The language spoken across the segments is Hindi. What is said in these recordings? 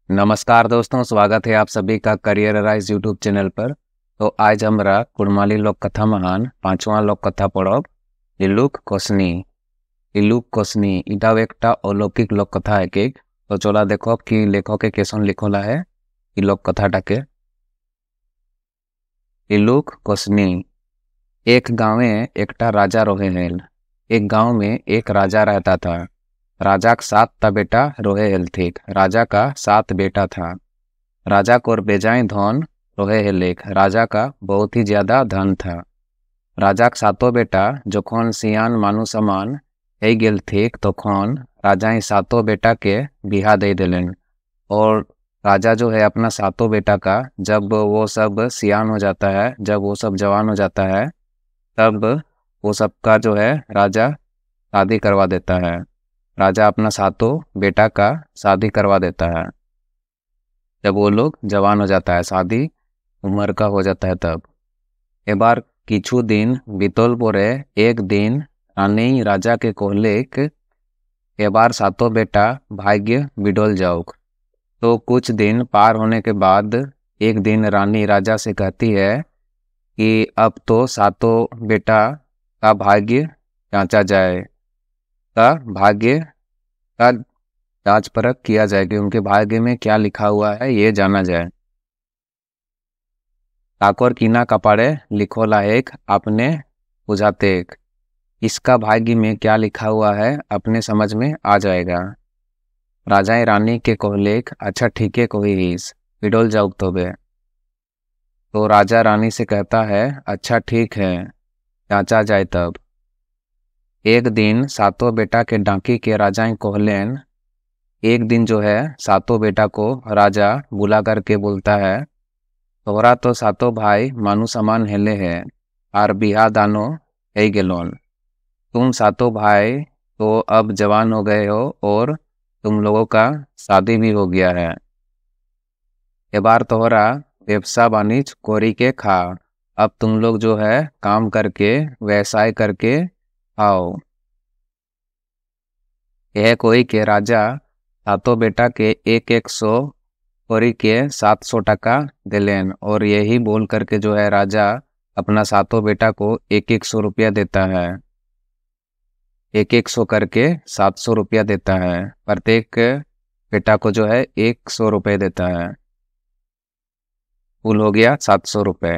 नमस्कार दोस्तों, स्वागत है आप सभी का करियर राइज यूट्यूब चैनल पर। तो आज हमरा कुड़माली लोक कथा महान 5वां लोक कथा पढ़ब लिलुक कोसनी। लिलुक कोसनी इटाও একটা অলৌকিক लोक कथा है के। तो चला देखो कि लेखके केसन लिखला है इ लोक कथाटाके। लिलुक कोसनी। एक गाँवे एकटा राजा रहे हेल। एक गांव में एक राजा रहता था। राजा का 7 बेटा रोहे हेल थिक। राजा का 7 बेटा था। राजा को बेजाय धन रोहे हेलेक। राजा का बहुत ही ज्यादा धन था। राजा का 7 बेटा जखन सियान मानु समान है गेल थिक तखन राजा 7 बेटा के बिहा दे दिलन। और राजा जो है अपना 7 बेटा का जब वो सब सियान हो जाता है, जब वो सब जवान हो जाता है, तब वो सबका जो है राजा शादी करवा देता है। राजा अपना 7 बेटा का शादी करवा देता है जब वो लोग जवान हो जाता है, शादी उम्र का हो जाता है तब। एक बार किछु दिन बीतल पोरे एक दिन रानी राजा के कहलेक एक बार 7 बेटा भाग्य बिडोल जाओक। तो कुछ दिन पार होने के बाद एक दिन रानी राजा से कहती है कि अब तो 7 बेटा का भाग्य जांचा जाए, का भाग्य का जांच परख किया जाए कि उनके भाग्य में क्या लिखा हुआ है ये जाना जाए। ठाकुर कीना कपाड़े लिखो लायक अपने बुझाते, इसका भाग्य में क्या लिखा हुआ है अपने समझ में आ जाएगा। राजा रानी के कहलेक अच्छा ठीक है कोईस बिडोल जाऊक तो बे। तो राजा रानी से कहता है अच्छा ठीक है जांचा जाए तब। एक दिन 7 बेटा के डांकी के राजा कहलेन। एक दिन जो है 7 बेटा को राजा बुला करके बोलता है तोहरा तो 7 भाई मानु समान हेले है और बिहा दानो है गेलोन। तुम 7 भाई तो अब जवान हो गए हो और तुम लोगों का शादी भी हो गया है। ये बार तोहरा व्यवसाय वाणिज्य कोरी के खा। अब तुम लोग जो है काम करके व्यवसाय करके आओ। यह कोई के राजा 7 बेटा के 100 कोरी के 700 टका दिलेन। और यही बोल करके जो है राजा अपना 7 बेटा को 100 रुपया देता है। 100 करके 700 रुपया देता है। प्रत्येक बेटा को जो है 100 रुपये देता है। कुल हो गया 700 रुपये।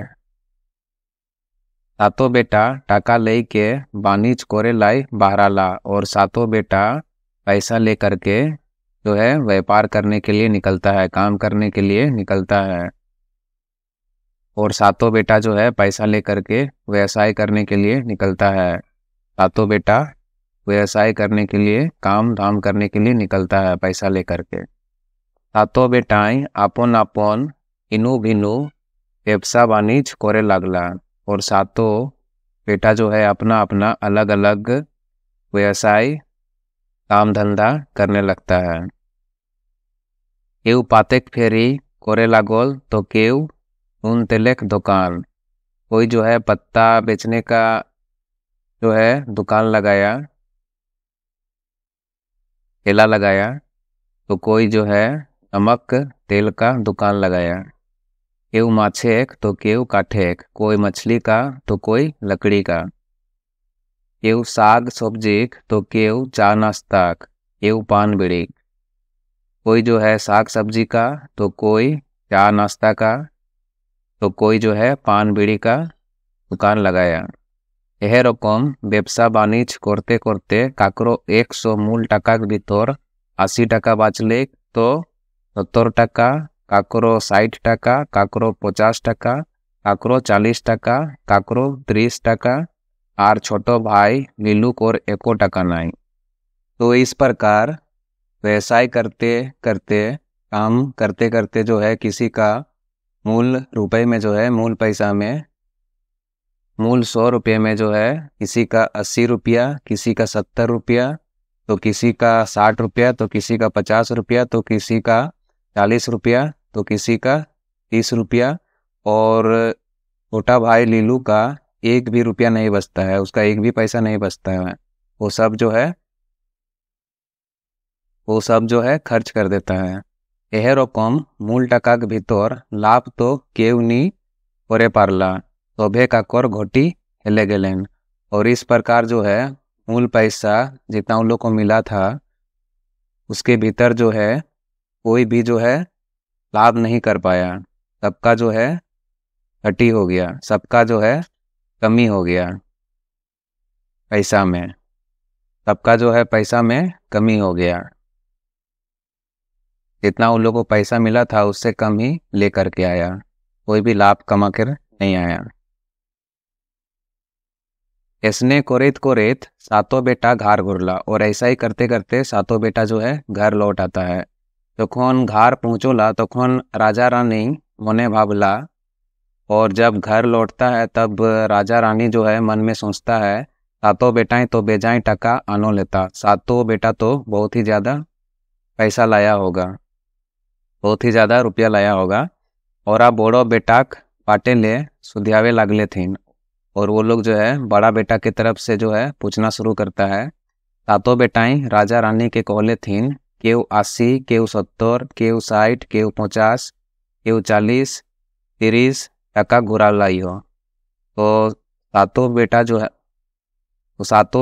7 बेटा टाका ले के वाणिज कोरे लाई बहराला और 7 बेटा पैसा ले करके जो है व्यापार करने के लिए निकलता है, काम करने के लिए निकलता है। और 7 बेटा जो है पैसा ले करके व्यवसाय करने के लिए निकलता है। 7 बेटा व्यवसाय करने के लिए, काम धाम करने के लिए निकलता है पैसा ले करके। 7 बेटाएं आपन आपन इनु भिनु व्यवसाय वाणिज्य करे लगला। और 7 बेटा जो है अपना अपना अलग अलग व्यवसाय काम धंधा करने लगता है। केउ पातेक फेरी करे लागल तो केउ नून तेलेक दुकान। कोई जो है पत्ता बेचने का जो है दुकान लगाया, ठेला लगाया। तो कोई जो है नमक तेल का दुकान लगाया। केउ माछेक तो केउ काठेक, कोई मछली का तो कोई लकड़ी का। केउ साग सब्जीक तो केउ चा नाश्ताक, केउ पान बीड़ी। कोई जो है साग सब्जी का तो कोई चा नाश्ता का, तो कोई जो है पान बीड़ी का दुकान लगाया। यह रकम व्यवसाय वाणिज्य करते करते काकरो 100 मूल टाका के भीतर 80 टाका बाचले तो 70 टाका, काकरो 60 टाका, काकरो 50 टाका, काकरो 40 टाका, काकरो 30 टाका और छोटो भाई लीलुक और 1 टाका नहीं। तो इस प्रकार व्यवसाय करते करते, काम करते करते जो है किसी का मूल रुपए में जो है, मूल पैसा में, मूल 100 रुपये में जो है किसी का 80 रुपया, किसी का 70 रुपया, तो किसी का 60 रुपया, तो किसी का 50 रुपया, तो किसी का 40 रुपया, तो किसी का 30 रुपया। और छोटा भाई लीलू का एक भी रुपया नहीं बचता है, उसका एक भी पैसा नहीं बचता है। वो सब जो है खर्च कर देता है। एह रकम मूल टाकाक भीतर लाभ तो केउ नी करे पारला, सभे काकर घटी हेले गेलेन। और इस प्रकार जो है मूल पैसा जितना उन लोग को मिला था उसके भीतर जो है कोई भी जो है लाभ नहीं कर पाया। सबका जो है घटी हो गया, सबका जो है कमी हो गया पैसा में, सबका जो है पैसा में कमी हो गया। जितना उन लोगों को पैसा मिला था उससे कम ही लेकर के आया, कोई भी लाभ कमा कर नहीं आया। ऐसने कोरेत कोरेत सातों बेटा घर घुरला, और ऐसा ही करते करते सातों बेटा जो है घर लौट आता है। तखन घर पहुँचोला तखन राजा रानी मने भावला, और जब घर लौटता है तब राजा रानी जो है मन में सोचता है सातों बेटाएं तो बेजाएं टका आनो लेता, सातों बेटा तो बहुत ही ज़्यादा पैसा लाया होगा, बहुत ही ज़्यादा रुपया लाया होगा। और अब बड़ो बेटाक पाटे ले सुधियावे लागले थीन, और वो लोग जो है बड़ा बेटा की तरफ से जो है पूछना शुरू करता है। सातों बेटाएं राजा रानी के कहले थीन, केहू 80, केहू 70, केहू 60, केहू 50, केहू 40, 30 टका घुरा लाई हो। तो सातों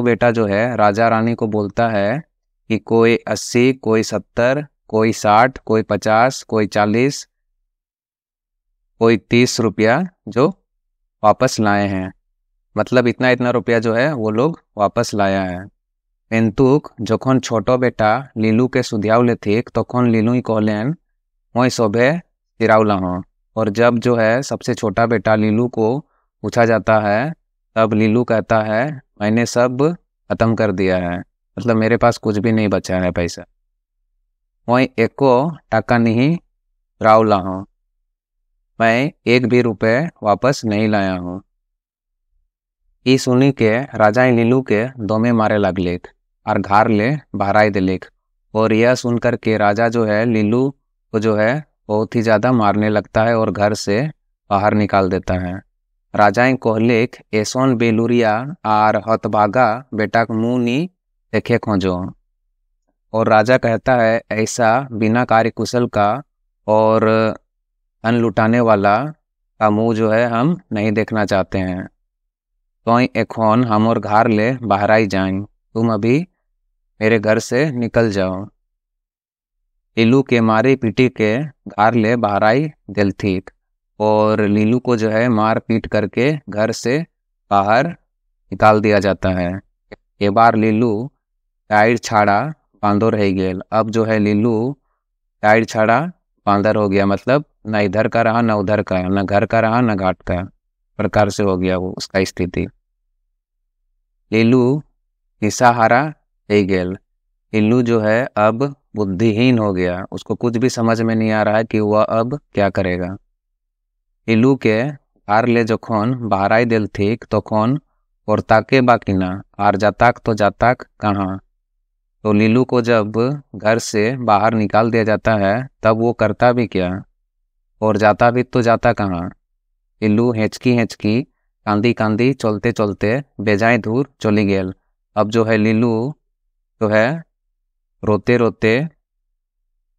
बेटा जो है राजा रानी को बोलता है कि कोई 80, कोई 70, कोई 60, कोई 50, कोई 40, कोई 30 रुपया जो वापस लाए हैं। मतलब इतना इतना रुपया जो है वो लोग वापस लाया है। किंतु जखन छोटो बेटा लीलू के सुधियावले थे तखन लीलू ही कहलेन मैं सभे तिरावला हूँ। और जब जो है सबसे छोटा बेटा लीलू को पूछा जाता है तब लीलू कहता है मैंने सब खत्म कर दिया है, मतलब मेरे पास कुछ भी नहीं बचा है पैसा, मैं एको टाका नहीं रावला हूँ, मैं एक भी रुपए वापस नहीं लाया हूँ। ई सुनी के राजा लीलू के दोमे मारे लगलेक और घर ले बहराई दिलेक। और यह सुनकर के राजा जो है लीलू को जो है बहुत ही ज़्यादा मारने लगता है और घर से बाहर निकाल देता है। राजाएं कहलेक ऐसोन बेलुरिया आर हतभागा बेटा के मुँह नी देखे खोजो। और राजा कहता है ऐसा बिना कार्यकुशल का और अन्न लुटाने वाला का मुँह जो है हम नहीं देखना चाहते हैं। तो एखन हमर घर ले बहराई जाए, तुम अभी मेरे घर से निकल जाओ। लीलू के मारे पीटी के घर ले बहराई दिलथीक, और लीलू को जो है मार पीट करके घर से बाहर निकाल दिया जाता है। ये बार लीलू टाइड छाड़ा बांदर रह गेल। अब जो है लीलू टाइड छाड़ा बांदर हो गया, मतलब न इधर का रहा न उधर का, न घर का रहा न घाट का प्रकार से हो गया वो उसका स्थिति। लीलू निशाहारा रह गेल। लीलू जो है अब बुद्धिहीन हो गया, उसको कुछ भी समझ में नहीं आ रहा है कि वह अब क्या करेगा। लीलू के घर ले जखन बहराई दिल थीक तखन औरताके बाकिना आर जाताक तो जाताक कहाँ। तो लीलू को जब घर से बाहर निकाल दिया जाता है तब वो करता भी क्या और जाता भी तो जाता कहाँ। लीलू हेचकी कांदी कांदी चलते चलते बेजाय दूर चली गेल। अब जो है लीलू जो है रोते रोते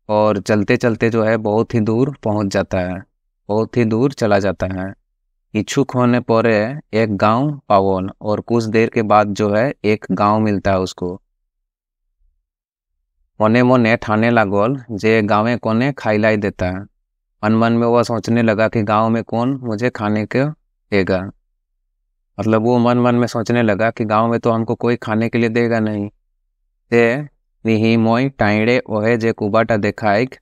और चलते चलते जो है बहुत ही दूर पहुंच जाता है, बहुत ही दूर चला जाता है। इच्छुक होने पर एक गांव पावल, और कुछ देर के बाद जो है एक गांव मिलता है उसको। मने मने ठाने लागल जे गाँव कोने खाइलाई देता है। मन मन में वह सोचने लगा कि गांव में कौन मुझे खाने को देगा। मतलब वो मन मन में सोचने लगा कि गांव में तो हमको कोई खाने के लिए देगा नहीं। ते निही मोय टाइड़े ओहे जे कुबाटा देखाइक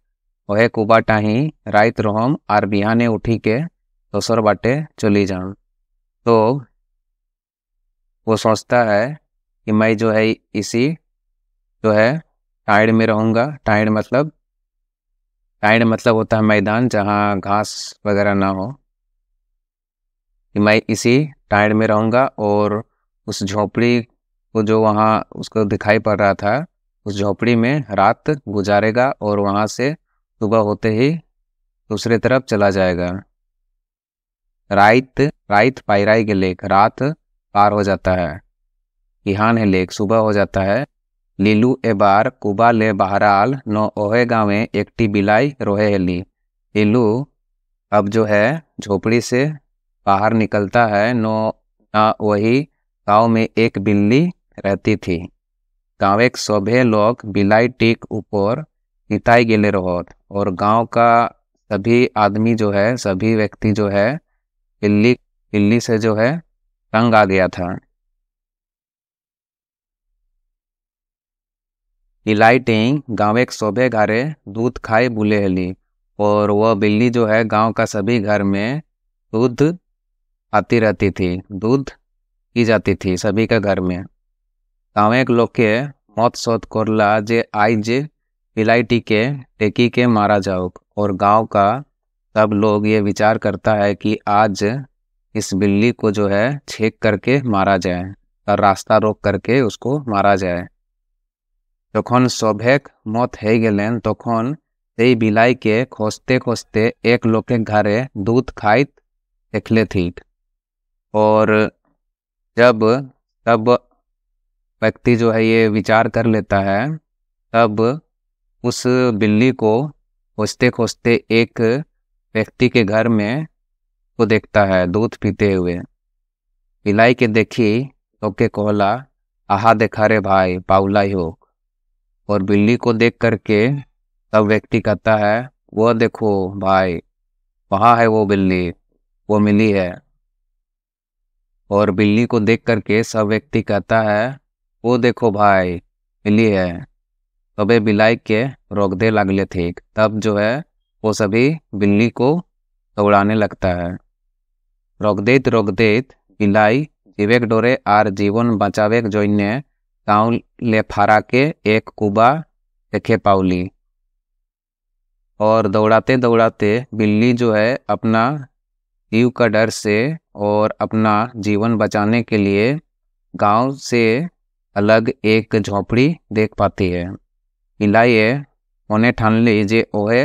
ओहे कुबाटा ही राइत रहम आर बिहाने उठी के दोसर बाटे चली जाऊं। तो वो सोचता है कि मैं जो है इसी जो है टाइड में रहूँगा। टाइड मतलब होता है मैदान जहाँ घास वगैरह ना हो, कि मैं इसी टाइड में रहूँगा। और उस झोपड़ी को जो वहाँ उसको दिखाई पड़ रहा था उस झोपड़ी में रात गुजारेगा और वहाँ से सुबह होते ही दूसरी तरफ चला जाएगा। रात रात पायराई के लेक, रात पार हो जाता है। इहान है लेक, सुबह हो जाता है। लीलू एबार कुबा ले बहराल नो ओहे गाँवे एकटी बिलाई रोहे हेली। लीलू अब जो है झोपड़ी से बाहर निकलता है। नो वही गांव में एक बिल्ली रहती थी। गाँव एक सभे लोग बिलाई टीक ऊपर निताई गेले रहोत, और गांव का सभी आदमी जो है, सभी व्यक्ति जो है बिल्ली से जो है तंग आ गया था। बिलाई टेंग गाँव एक शोभे घरे दूध खाए बुले हली, और वह बिल्ली जो है गांव का सभी घर में दूध आती रहती थी, दूध की जाती थी सभी के घर में। गाँव एक लोग के मौत सोत करला जे आई जे बिलाई टीके टेकी के मारा जाओ, और गांव का सब लोग ये विचार करता है कि आज इस बिल्ली को जो है छेक करके मारा जाए और रास्ता रोक करके उसको मारा जाए। तखन सभेक मत है गेलेन, तखन से बिलाई के खोजते खोजते एक लोग के घरे दूध खाइत देखले थी। और जब तब व्यक्ति जो है ये विचार कर लेता है, तब उस बिल्ली को खोजते खोजते एक व्यक्ति के घर में को देखता है दूध पीते हुए। बिलाई के देखी तो के कहला, आहा देखा रे भाई पाउलाई हो। और बिल्ली को देख करके तब व्यक्ति कहता है, वो देखो भाई वहाँ है वो बिल्ली, वो मिली है। और बिल्ली को देख करके सब व्यक्ति कहता है, वो देखो भाई मिली है। तबे बिलाई के रोक दे लगले थे। तब जो है वो सभी बिल्ली को दौड़ाने लगता है। रोक देत बिलाई जीवेक डोरे आर जीवन बचावेक जोइने गाँव ले फारा के एक कुबा देखे पाउली। और दौड़ाते दौड़ाते बिल्ली जो है अपना जीव का डर से और अपना जीवन बचाने के लिए गांव से अलग एक झोपड़ी देख पाती है। बिलाई उन्हें ठान ली जे ओहे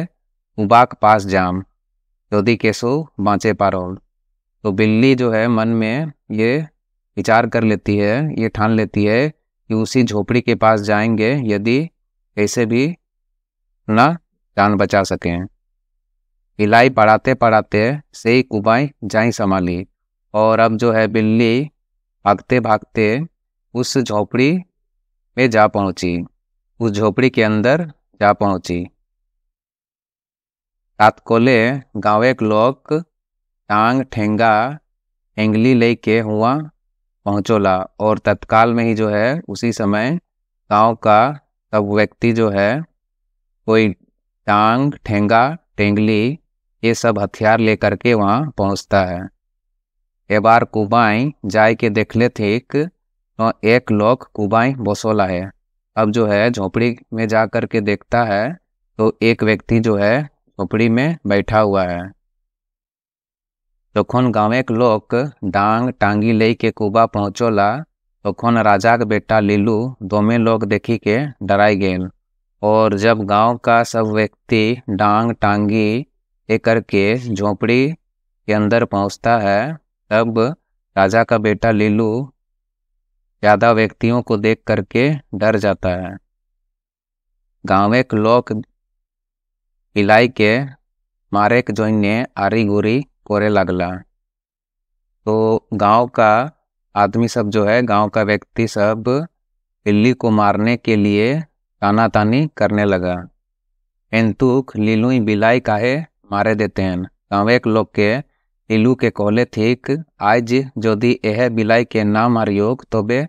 उबाक पास जाम यदि केसो बाँचे पारो। तो बिल्ली जो है मन में ये विचार कर लेती है, ये ठान लेती है कि उसी झोपड़ी के पास जाएंगे यदि कैसे भी ना जान बचा सकें। बिलाई पढ़ाते पढ़ाते से ही कुबाई जाई संभाली, और अब जो है बिल्ली भागते भागते उस झोपड़ी में जा पहुंची, उस झोपड़ी के अंदर जा पहुंची। रात कोले गाँव एक लोग टांग ठेंगा एंगली लेके हुआ पहुँचोला, और तत्काल में ही जो है उसी समय गांव का सब व्यक्ति जो है कोई टांग ठेंगा टेंगली ये सब हथियार लेकर के वहाँ पहुँचता है। एक बार कुबाई जाय के देखले थे तो एक लोग कुबाई बसोला है। अब जो है झोपड़ी में जा कर के देखता है तो एक व्यक्ति जो है झोपड़ी में बैठा हुआ है। तखन गाँवेक लोग डांग टांगी ले के कुबा पहुँचोला, तखन राजाक बेटा लीलू दोमे लोग देखी के डराई गेल। और जब गांव का सब व्यक्ति डांग टांगी लेकर के झोपड़ी के अंदर पहुंचता है, तब राजा का बेटा लीलू ज़्यादा व्यक्तियों को देख करके डर जाता है। गाँवेक लोग बिलाई के मारे के जोइने आरी गुरी कोरे लगला। तो गांव का आदमी सब जो है, गांव का व्यक्ति सब बिल्ली को मारने के लिए तानातानी करने लगा। एंतुक लीलू बिलाई काहे मारे देते हैं। गाँव एक लोग के लीलू के कहले ठीक, आज यदि यह बिलाई के ना मारियोग तबे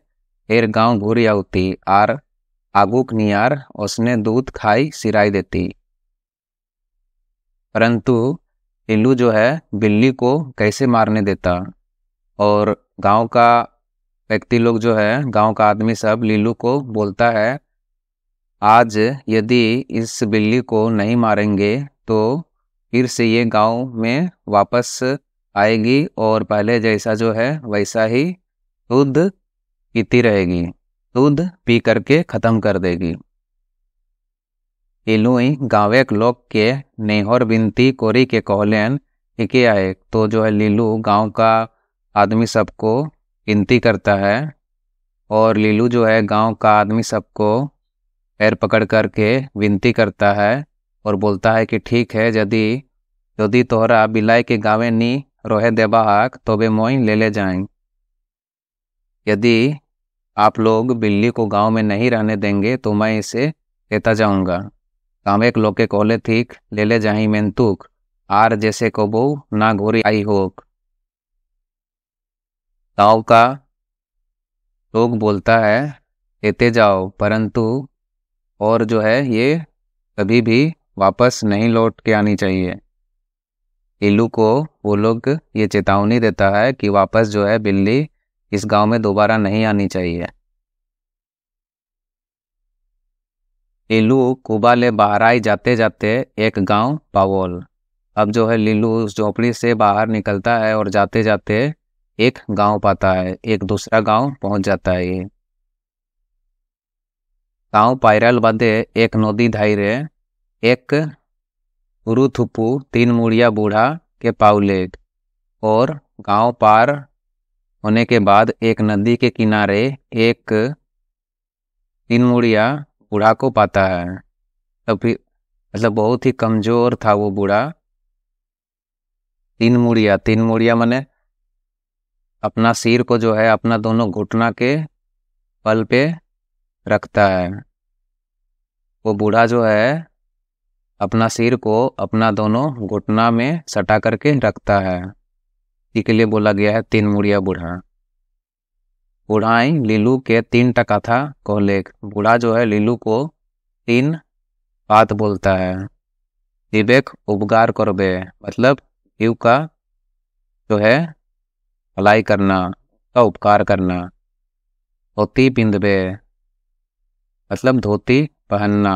एर गाँव घूरी आउती आर आगुक नियार उसने दूध खाई सिराई देती। परंतु लीलू जो है बिल्ली को कैसे मारने देता। और गांव का व्यक्ति लोग जो है, गांव का आदमी सब लीलू को बोलता है, आज यदि इस बिल्ली को नहीं मारेंगे तो फिर से ये गांव में वापस आएगी और पहले जैसा जो है वैसा ही दूध पीती रहेगी, दूध पी करके ख़त्म कर देगी। लीलू गाँवेक लोग के नेहर बिनती कोरी के कहलेन, ठीक है। तो जो है लीलू गांव का आदमी सबको विनती करता है, और लीलू जो है गांव का आदमी सबको पैर पकड़ करके विनती करता है और बोलता है कि ठीक है, यदि यदि तोहरा बिलाई के गाँवे नी रोहे देबा हाक तो बे मोई ले जाएं। यदि आप लोग बिल्ली को गांव में नहीं रहने देंगे तो मैं इसे लेता जाऊंगा। गाँव एक लोग के कोले ठीक ले जाही मेंतुक आर जैसे को बो ना घोरी आई होक। गाँव का लोग बोलता है लेते जाओ, परंतु और जो है ये कभी भी वापस नहीं लौट के आनी चाहिए। लीलू को वो लोग ये चेतावनी देता है कि वापस जो है बिल्ली इस गांव में दोबारा नहीं आनी चाहिए। लीलू कुबा ले बाहर आई जाते जाते एक गांव पावोल। अब जो है लीलू उस झोपड़ी से बाहर निकलता है और जाते जाते एक गांव पाता है, एक दूसरा गांव पहुंच जाता है। ये गांव पायरल बदे एक नदी धाइरे एक उरुथुपु 3 मुड़िया बूढ़ा के पाउलेग। और गांव पार होने के बाद एक नदी के किनारे एक 3 मुड़िया बूढ़ा को पाता है। तब फिर मतलब बहुत ही कमजोर था वो बूढ़ा। 3 मुड़िया माने अपना सिर को जो है अपना दोनों घुटना के पल पे रखता है। वो बूढ़ा जो है अपना सिर को अपना दोनों घुटना में सटा करके रखता है, इसी के लिए बोला गया है 3 मुड़िया बूढ़ा। बूढ़ाई लीलू के 3 टका था कोहलेक। बूढ़ा जो है लीलू को 3 बात बोलता है। विवेक उपकार करबे मतलब जीव का जो है भलाई करना, का उपकार करना। धोती पिंधबे मतलब धोती पहनना।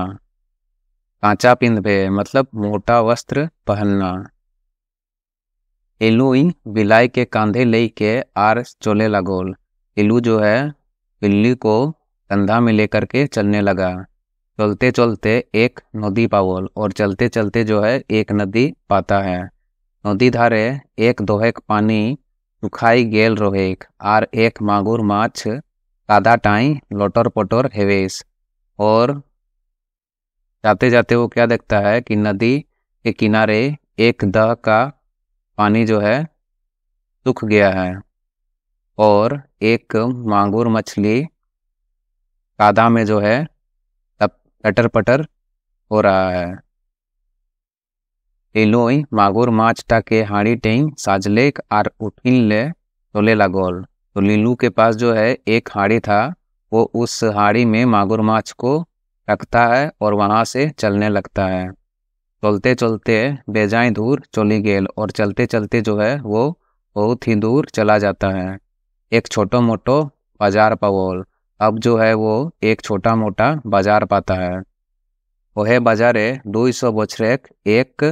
कांचा पिंधबे मतलब मोटा वस्त्र पहनना। एलुई बिलाई के कांधे ले के आर चोले लगोल। एलू जो है बिल्ली को कंधा में लेकर के चलने लगा। चलते चलते एक नदी पावल, और चलते चलते जो है एक नदी पाता है। नदी धारे एक दोहेक पानी सुखाई गेल रोहेक आर एक मागुर माछ कादा टाई लोटर पोटर हेवेस। और जाते जाते वो क्या देखता है कि नदी के किनारे एक दह का पानी जो है सूख गया है, और एक मांगुर मछली कादा में जो है लटर पटर हो रहा है। एलोई मागुर माछटा के हाड़ी टें साजलेक आर उठिन ले तोले लागोल। तो लीलू के पास जो है एक हाड़ी था, वो उस हाड़ी में मागुर माछ को रखता है और वहां से चलने लगता है। चलते चलते बेजाय दूर चली गेल, और चलते चलते जो है वो बहुत ही दूर चला जाता है। एक छोटो मोटो बाजार पावोल। अब जो है वो एक छोटा मोटा बाजार पाता है। वह बाजारे 200 बछरेक एक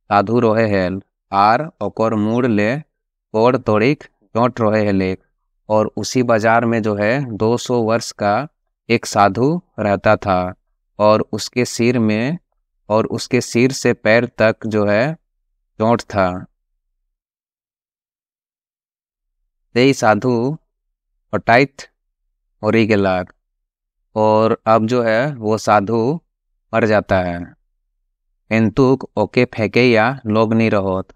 साधु रोहे हेल आर ओकर मुड़ ले कोड़ तोड़िक चोट रोहे हेलेक। और उसी बाजार में जो है 200 वर्ष का एक साधु रहता था, और उसके सिर से पैर तक जो है चोट था। यही साधु हटाइत होरी गेलाक, और अब जो है वो साधु मर जाता है। एंतुक ओके फेंके या लोग नहीं रहोत,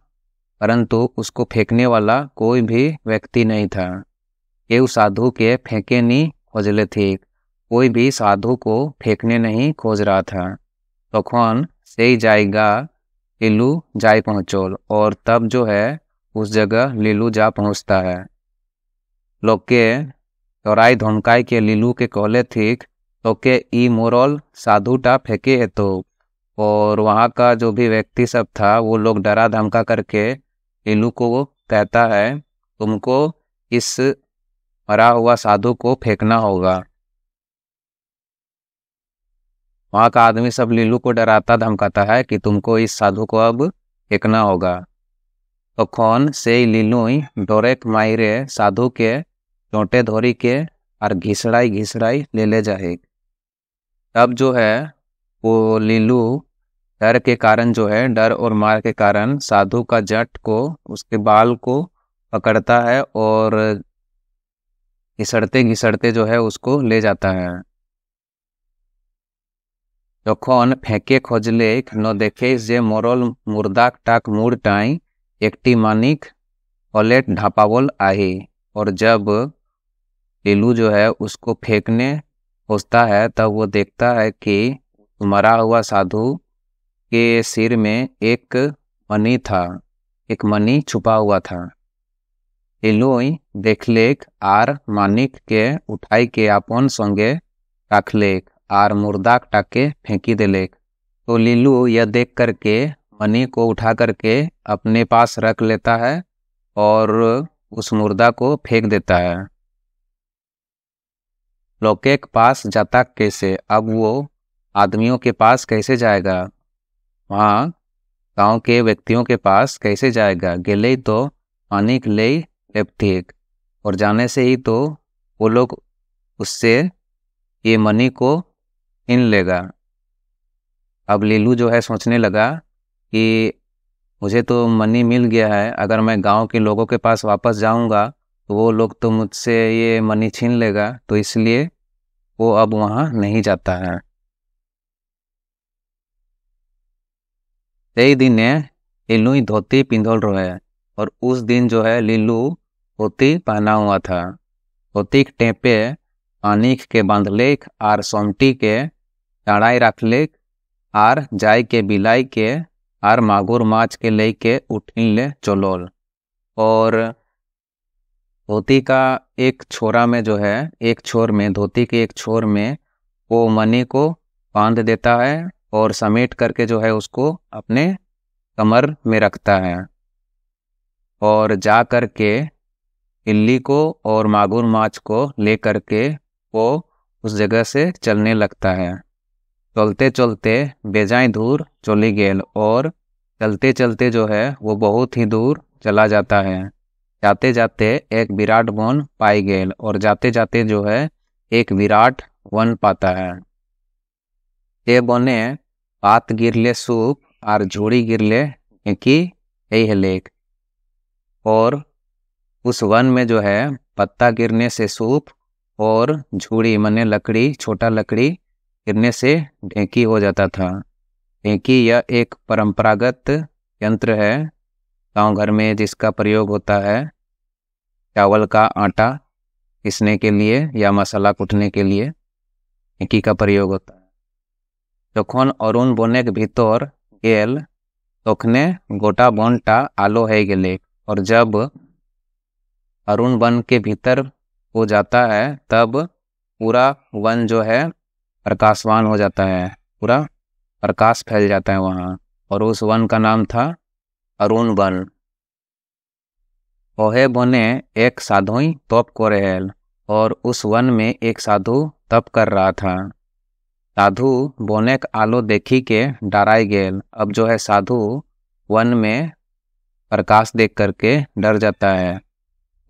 परंतु उसको फेंकने वाला कोई भी व्यक्ति नहीं था। ये उस साधु के फेंके नहीं खोजले थे, कोई भी साधु को फेंकने नहीं खोज रहा था। तखन से जाएगा लीलू जाए पहुँचोल, और तब जो है उस जगह लीलू जा पहुँचता है। लोग के चौराई धमकाई के लीलू के कहले ठीक तो के ई मोरल साधुटा फेंके है। तो और वहाँ का जो भी व्यक्ति सब था वो लोग डरा धमका करके लीलू को कहता है तुमको इस मरा हुआ साधु को फेंकना होगा। वहाँ का आदमी सब लीलू को डराता धमकाता है कि तुमको इस साधु को अब फेंकना होगा। तो कौन से लीलू डोरेक मायरे साधु के चोटे धोरी के और घिसड़ाई ले जाए। तब जो है वो लीलू डर के कारण जो है, डर और मार के कारण साधु का जट को, उसके बाल को पकड़ता है और घिसड़ते घिसड़ते जो है उसको ले जाता है। যখন ফেঁকে খোঁজলেক ন দেখে যে মরল মুর্দাক টাক মুড় টাই একটি मानिक पलेट ढापावल आही। और जब लीलू जो है उसको फेंकने खोजता है तब वो देखता है कि मरा हुआ साधु के सिर में एक मणि था, एक मणि छुपा हुआ था। लीलुई देखलेक आर मानिक के उठाई के आपन संगे रखलेक आर मुर्दाक टाके फेंकी देलेक। तो लीलू यह देख करके मणि को उठा करके अपने पास रख लेता है और उस मुर्दा को फेंक देता है। लोके के पास जाता कैसे? अब वो आदमियों के पास कैसे जाएगा? वहाँ गांव के व्यक्तियों के पास कैसे जाएगा? गेले तो मानिक ले लेप्थिक, और जाने से ही तो वो लोग उससे ये मणि को छीन लेगा। अब लीलू जो है सोचने लगा कि मुझे तो मणि मिल गया है, अगर मैं गांव के लोगों के पास वापस जाऊंगा तो वो लोग तो मुझसे ये मणि छीन लेगा, तो इसलिए वो अब वहां नहीं जाता है। यही दिन लीलू ही धोती पिंधल रहे, और उस दिन जो है लीलू धोती पहना हुआ था। धोती के टेपे मानिक के बांधलेक आर सोमटी के चढ़ाई रखलेक आर जाय के बिलाई के आर मागुर माछ के ले के उठिन ले चलोल। और धोती का एक छोरा में जो है, एक छोर में, धोती के एक छोर में वो मणि को बांध देता है और समेट करके जो है उसको अपने कमर में रखता है, और जा करके इल्ली को और मागुर माछ को ले करके वो उस जगह से चलने लगता है। चलते चलते बेजाय दूर चली गेल, और चलते चलते जो है वो बहुत ही दूर चला जाता है। जाते जाते एक विराट वन पाई गेल, और जाते जाते जो है एक विराट वन पाता है। ये बने पात गिरले सूप और झोड़ी गिरले की यही है लेख। और उस वन में जो है पत्ता गिरने से सूप और झूड़ी मने लकड़ी, छोटा लकड़ी गिरने से ढेंकी हो जाता था। ढेंकी यह एक परंपरागत यंत्र है गांव घर में जिसका प्रयोग होता है चावल का आटा पीसने के लिए या मसाला कूटने के लिए ढेंकी का प्रयोग होता है। जखन अरुण बनेक भीतर गेल तखने गोटा बनटा आलो है गेले, और जब अरुण वन के भीतर हो जाता है तब पूरा वन जो है प्रकाशवान हो जाता है, पूरा प्रकाश फैल जाता है वहाँ। और उस वन का नाम था अरुण वन। ओहे बने एक साधुई तप को रहेल, और उस वन में एक साधु तप कर रहा था। साधु बोने का आलो देखी के डराई गेल। अब जो है साधु वन में प्रकाश देख करके डर जाता है।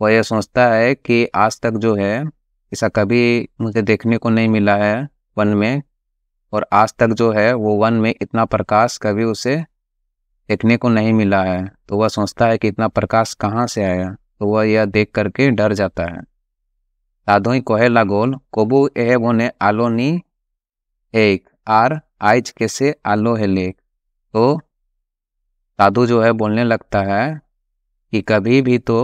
वह यह सोचता है कि आज तक जो है ऐसा कभी मुझे देखने को नहीं मिला है वन में, और आज तक जो है वो वन में इतना प्रकाश कभी उसे देखने को नहीं मिला है। तो वह सोचता है कि इतना प्रकाश कहाँ से आया, तो वह यह देख करके डर जाता है। साधुई कहे लागोल कबू एहे बने आलो नी एक आर आइज कैसे आलो है लेक। तो साधु जो है बोलने लगता है कि कभी भी तो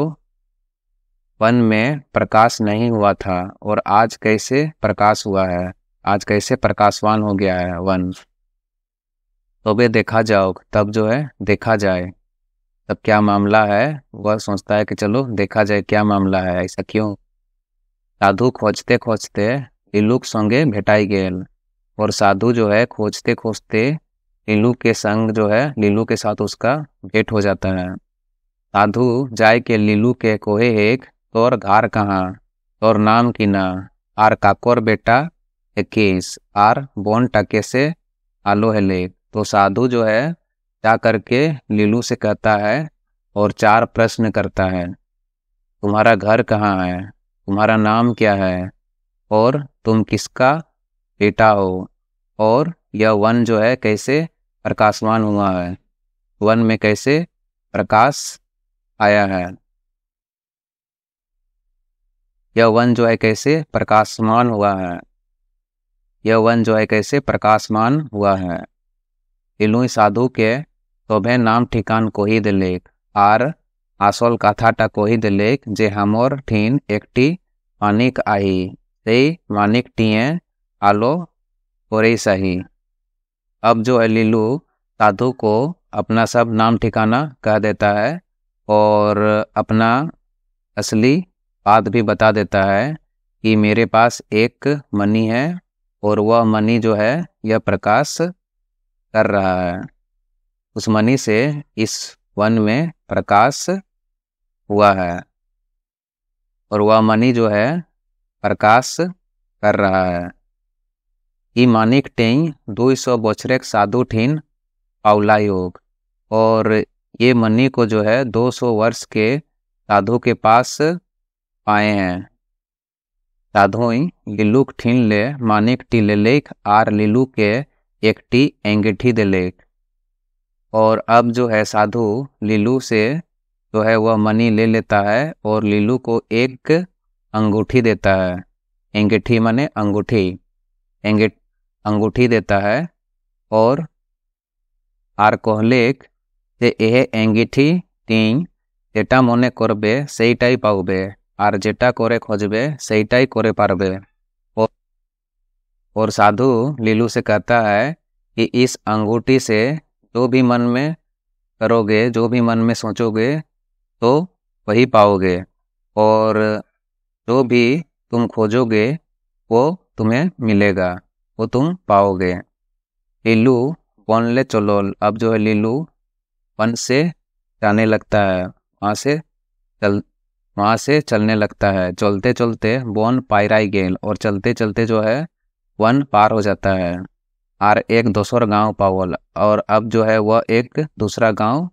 वन में प्रकाश नहीं हुआ था, और आज कैसे प्रकाश हुआ है, आज कैसे प्रकाशवान हो गया है वन। तो बे देखा जाओ, तब जो है देखा जाए तब क्या मामला है। वह सोचता है कि चलो देखा जाए क्या मामला है, ऐसा क्यों। साधु खोजते खोजते लीलू के संगे भेटाई गेल, और साधु जो है खोजते खोजते लीलू के संग जो है लीलू के साथ उसका भेंट हो जाता है। साधु जाय के लीलू के कोहे एक तोर घर कहाँ, तोर नाम की ना, आर काकोर बेटा 21 आर बोन टके से आलो है लेक। तो साधु जो है जा करके लीलू से कहता है और 4 प्रश्न करता है। तुम्हारा घर कहाँ है, तुम्हारा नाम क्या है, और तुम किसका बेटा हो, और यह वन जो है कैसे प्रकाशमान हुआ है। वन में कैसे प्रकाश आया है। यह वन जो है कैसे प्रकाशमान हुआ है। यह वन जो है कैसे प्रकाशमान हुआ है। इलुई साधु के तोभे नाम ठिकान कोही दिलेक आर आसल काथाटा कोही दिलेक जे हमर ठीन एकटी मानिक आही सेई मानिक टिए आलो कोरे सही। अब जो है लीलू साधु को अपना सब नाम ठिकाना कह देता है और अपना असली बात भी बता देता है कि मेरे पास एक मणि है और वह मणि जो है यह प्रकाश कर रहा है। उस मणि से इस वन में प्रकाश हुआ है और वह मणि जो है प्रकाश कर रहा है। ई मानिक टेई 200 बोछरेक साधु ठीन पाउला योग और ये मणि को जो है 200 वर्ष के साधु के पास पाए हैं। साधुई लीलूक ठीन ले मानिक टी ले लेख आर लीलू के एक टी एंगीठी दे लेख। और अब जो है साधु लीलू से जो है वह मणि ले लेता है और लीलू को एक अंगूठी देता है। एंगीठी माने अंगूठी, अंगूठी देता है और आर कहलेक जे एहे एंगीठी टीन जेटा मने करबे सेइटाई पाउबे आर जेटा करे खोजबे सेइटाई करे पारबे। और साधु लीलू से कहता है कि इस अंगूठी से जो भी मन में करोगे, जो भी मन में सोचोगे तो वही पाओगे और जो भी तुम खोजोगे वो तुम्हें मिलेगा, वो तुम पाओगे। लीलू वन ले चलो। अब जो है लीलू वन से जाने लगता है, वहाँ से चलने लगता है। चलते चलते वन पायराई गेल और चलते चलते जो है वन पार हो जाता है और एक दूसरा गांव पावल और अब जो है वह एक दूसरा गांव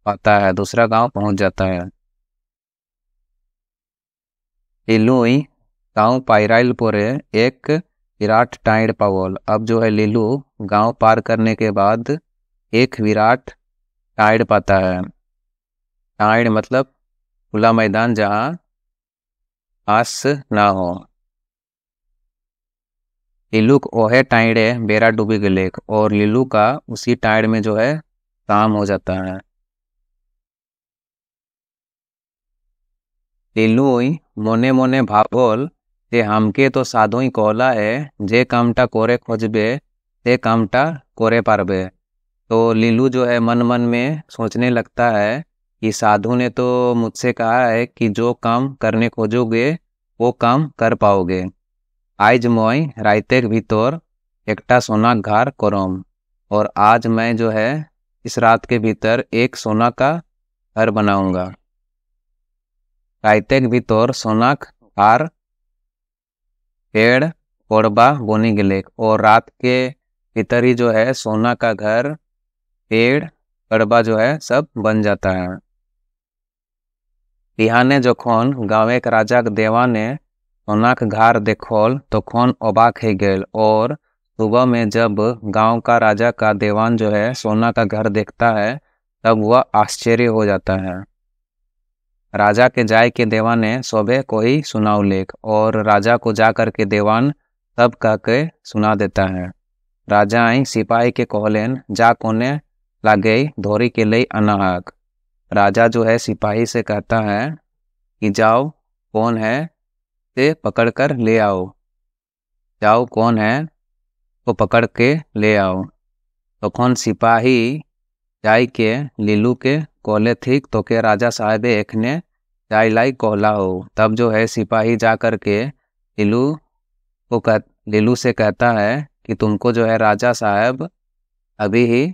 पाता है, दूसरा गांव पहुंच जाता है। लीलुई गांव पायराइल पोरे एक विराट टाइड पावल। अब जो है लीलू गांव पार करने के बाद एक विराट टाइड पाता है। टाइड मतलब खुला मैदान जहां घास ना हो। लीलू को ओहे टाइडे बेरा डूबी गलेक और लीलू का उसी टाइड में जो है शाम हो जाता है। लीलुई मोने मोने भावल जे हमके तो साधुई कहला है जे कामटा कोरे खोजबे ते कामटा कोरे पारबे। तो लीलू जो है मन मन में सोचने लगता है कि साधु ने तो मुझसे कहा है कि जो काम करने खोजोगे वो काम कर पाओगे। आज मैं राइते के भीतर एकटा सोना घर करम और आज मैं जो है इस रात के भीतर एक सोना का घर बनाऊंगा। राइते के भीतर सोना घर पेड़ कोड़बा बोनी गले और रात के भीतर ही जो है सोना का घर पेड़ कड़बा जो है सब बन जाता है। बिहाने जोखन गाँव के राजा के देवा ने सोनाक घर देखल तो खन अबाक है गेल और सुबह में जब गांव का राजा का देवान जो है सोना का घर देखता है तब वह आश्चर्य हो जाता है। राजा के जाय के देवान ने सोबे को ही सुनाव लेख और राजा को जा कर के देवान तब कह के सुना देता है। राजा आई सिपाही के कहलेन जा कोने लागे धोरी के लिए अनाहक। राजा जो है सिपाही से कहता है कि जाओ कौन है से पकड़ कर ले आओ, जाओ कौन है तो पकड़ के ले आओ। तो कौन सिपाही जाय के लीलू के कहले ठीक तो के राजा साहब एक ने जाय लाई कहला हो। तब जो है सिपाही जा कर के लीलू से कहता है कि तुमको जो है राजा साहब अभी ही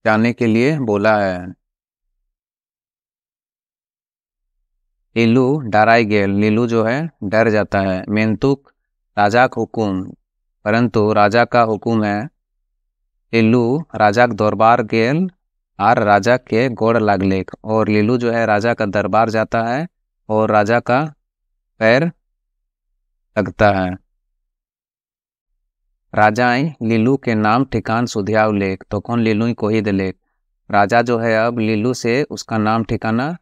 जाने के लिए बोला है। लीलू डराई गेल। लीलू जो है डर जाता है। मेंतुक राजा का हुकुम, परंतु राजा का हुकुम है। लीलू राजा का दरबार गेल और राजा के गोड़ लागले और लीलू जो है राजा का दरबार जाता है और राजा का पैर लगता है। राजाई लीलू के नाम ठिकान सुधियाव लेख, तो कौन लीलू ही को ही दे लेख। राजा जो है अब लीलू से उसका नाम ठिकाना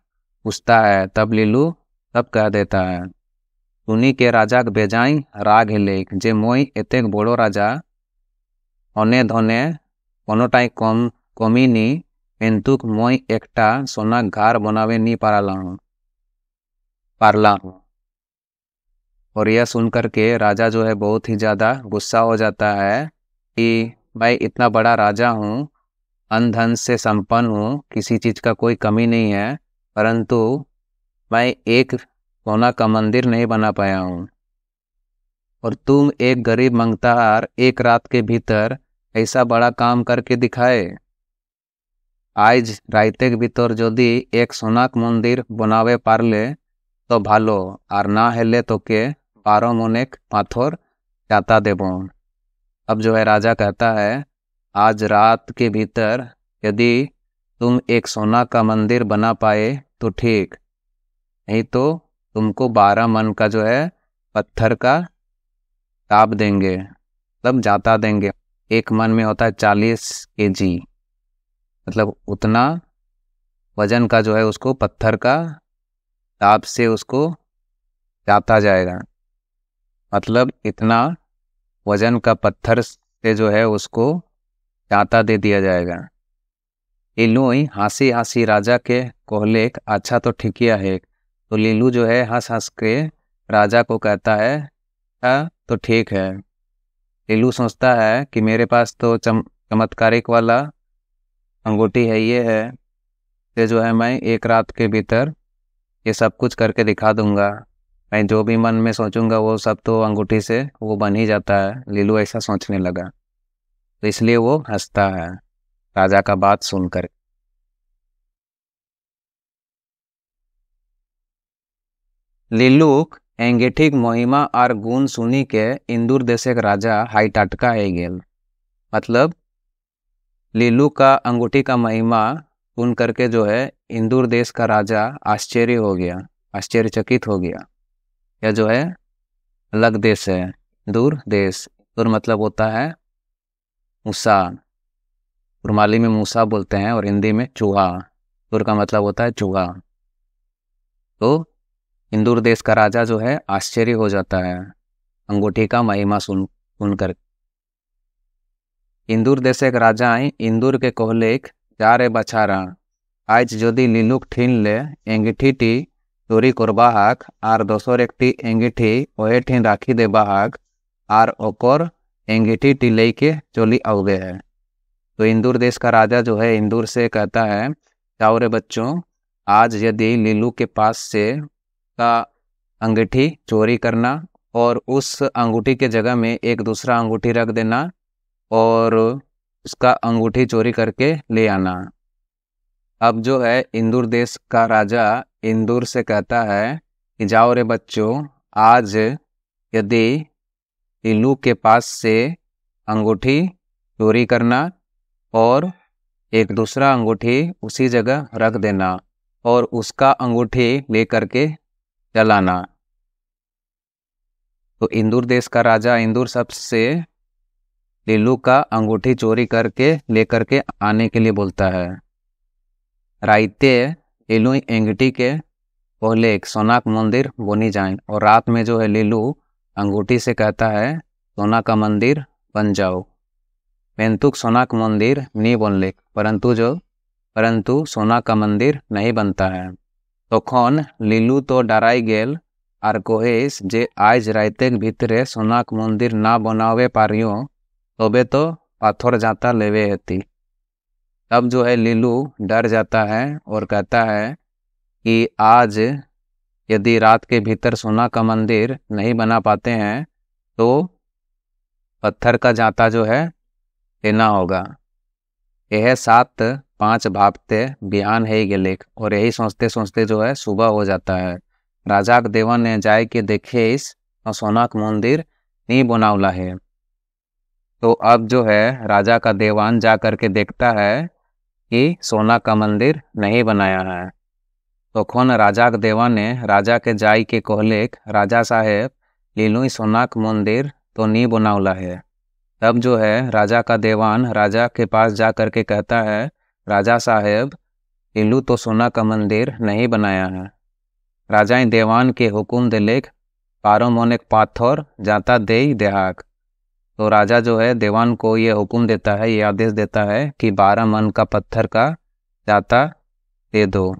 पूछता है, तब लीलू तब कह देता है, सुनी के राजा के बेजाई राग हेलेक जे मोई एतेक बड़ो राजा होने धोने कोनोटाई कमी नी एंतुक मोई एकटा सोना घर बनावे नी पारला हूँ। और यह सुनकर के राजा जो है बहुत ही ज़्यादा गुस्सा हो जाता है कि मैं इतना बड़ा राजा हूँ, अन्न धन से संपन्न हूँ, किसी चीज़ का कोई कमी नहीं है, परंतु मैं एक सोना का मंदिर नहीं बना पाया हूँ। और तुम एक गरीब मंगताहार एक रात के भीतर ऐसा बड़ा काम करके दिखाए। आज राइते के भीतर यदि एक सोनाक मंदिर बनावे पारले तो भालो, और ना हेले तो के 12 मोनेक पाथर जाता देबो। अब जो है राजा कहता है, आज रात के भीतर यदि तुम एक सोना का मंदिर बना पाए तो ठीक, नहीं तो तुमको 12 मन का जो है पत्थर का ताप देंगे, तब जाता देंगे। एक मन में होता है 40 kg, मतलब उतना वजन का जो है उसको पत्थर का ताप से उसको जाता जाएगा, मतलब इतना वजन का पत्थर से जो है उसको जाता दे दिया जाएगा। लीलू हंसी हंसी राजा के कोहलेक, अच्छा तो ठिकिया है। तो लीलू जो है हंस हंस के राजा को कहता है, तो ठीक है। लीलू सोचता है कि मेरे पास तो चमत्कारिक वाला अंगूठी है, ये है, ये जो है मैं एक रात के भीतर ये सब कुछ करके दिखा दूंगा। मैं जो भी मन में सोचूंगा वो सब तो अंगूठी से वो बन ही जाता है। लीलू ऐसा सोचने लगा, तो इसलिए वो हंसता है राजा का बात सुनकर। लीलूक एंगेठिक महिमा और गुण सुनी के इंदूर देशे के राजा हाई टाटका है गेल। मतलब लीलू का अंगूठी का महिमा सुन करके जो है इंदूर देश का राजा आश्चर्य हो गया, आश्चर्यचकित हो गया। यह जो है अलग देश है, दूर देश। दूर मतलब होता है मूसा, उर्माली में मूसा बोलते हैं और हिंदी में चूहा। दूर का मतलब होता है चूहा। तो इंदूर देश का राजा जो है आश्चर्य हो जाता है अंगूठी का महिमा सुनकर। इंदूर देश एक राजा आई इंदूर के कोहलेक, जा रे बछारा, आज यदि लीलुक ठीन ले एंगिठीटी चोरी करबा हाक आर दोसर एकटी एंगिठी ओहे ठीन राखी देबा हाक आर ओकर एंगिठीटी लेके चली आओगे है। तो इंदूर देश का राजा जो है इंदूर से कहता है, जाओ रे बच्चों, आज यदि लीलू के पास से का अंगूठी चोरी करना और उस अंगूठी के जगह में एक दूसरा अंगूठी रख देना और उसका अंगूठी चोरी करके ले आना। अब जो है इंदूर देश का राजा इंदूर से कहता है कि जाओ रे बच्चों, आज यदि लीलू के पास से अंगूठी चोरी करना और एक दूसरा अंगूठी उसी जगह रख देना और उसका अंगूठी ले करके चलाना। तो इंदूर देश का राजा इंदूर सबसे लीलू का अंगूठी चोरी करके लेकर के आने के लिए बोलता है। राइते लीलू अंगूठी के पहले एक सोना का मंदिर बनी जाए और रात में जो है लीलू अंगूठी से कहता है सोना का मंदिर बन जाओ। पेंतुक सोना का मंदिर नहीं बनले, परंतु सोना का मंदिर नहीं बनता है। तखन लीलू तो डराई गेल और कहेस जे आज राइते भीतरे सोना का मंदिर ना बनावे पारियो तबे तो पाथर जाता लेवे हेती। तब जो है लीलू डर जाता है और कहता है कि आज यदि रात के भीतर सोना का मंदिर नहीं बना पाते हैं तो पत्थर का जाता जो है लेना होगा। यह 7-5 भापते बिहान है गेलेक और यही सोचते सोचते जो है सुबह हो जाता है। राजा के देवन ने जाए के देखे इस सोना का मंदिर नहीं बनावला है। तो अब जो है राजा का देवान जा करके देखता है कि सोना का मंदिर नहीं बनाया है। तो कौन राजा के देवान ने राजा के जाई के कहलेक, राजा साहेब लीलू सोना का मंदिर तो नहीं बनावला है, तब जो है राजा का देवान राजा के पास जा कर के कहता है, राजा साहेब, लीलू तो सोना का मंदिर नहीं बनाया है। राजा देवान के हुकुम दिलेख पारमोनिक पाथर जाता दे देहाक। तो राजा जो है देवान को ये हुक्म देता है, ये आदेश देता है कि 12 मन का पत्थर का जाता दे दो।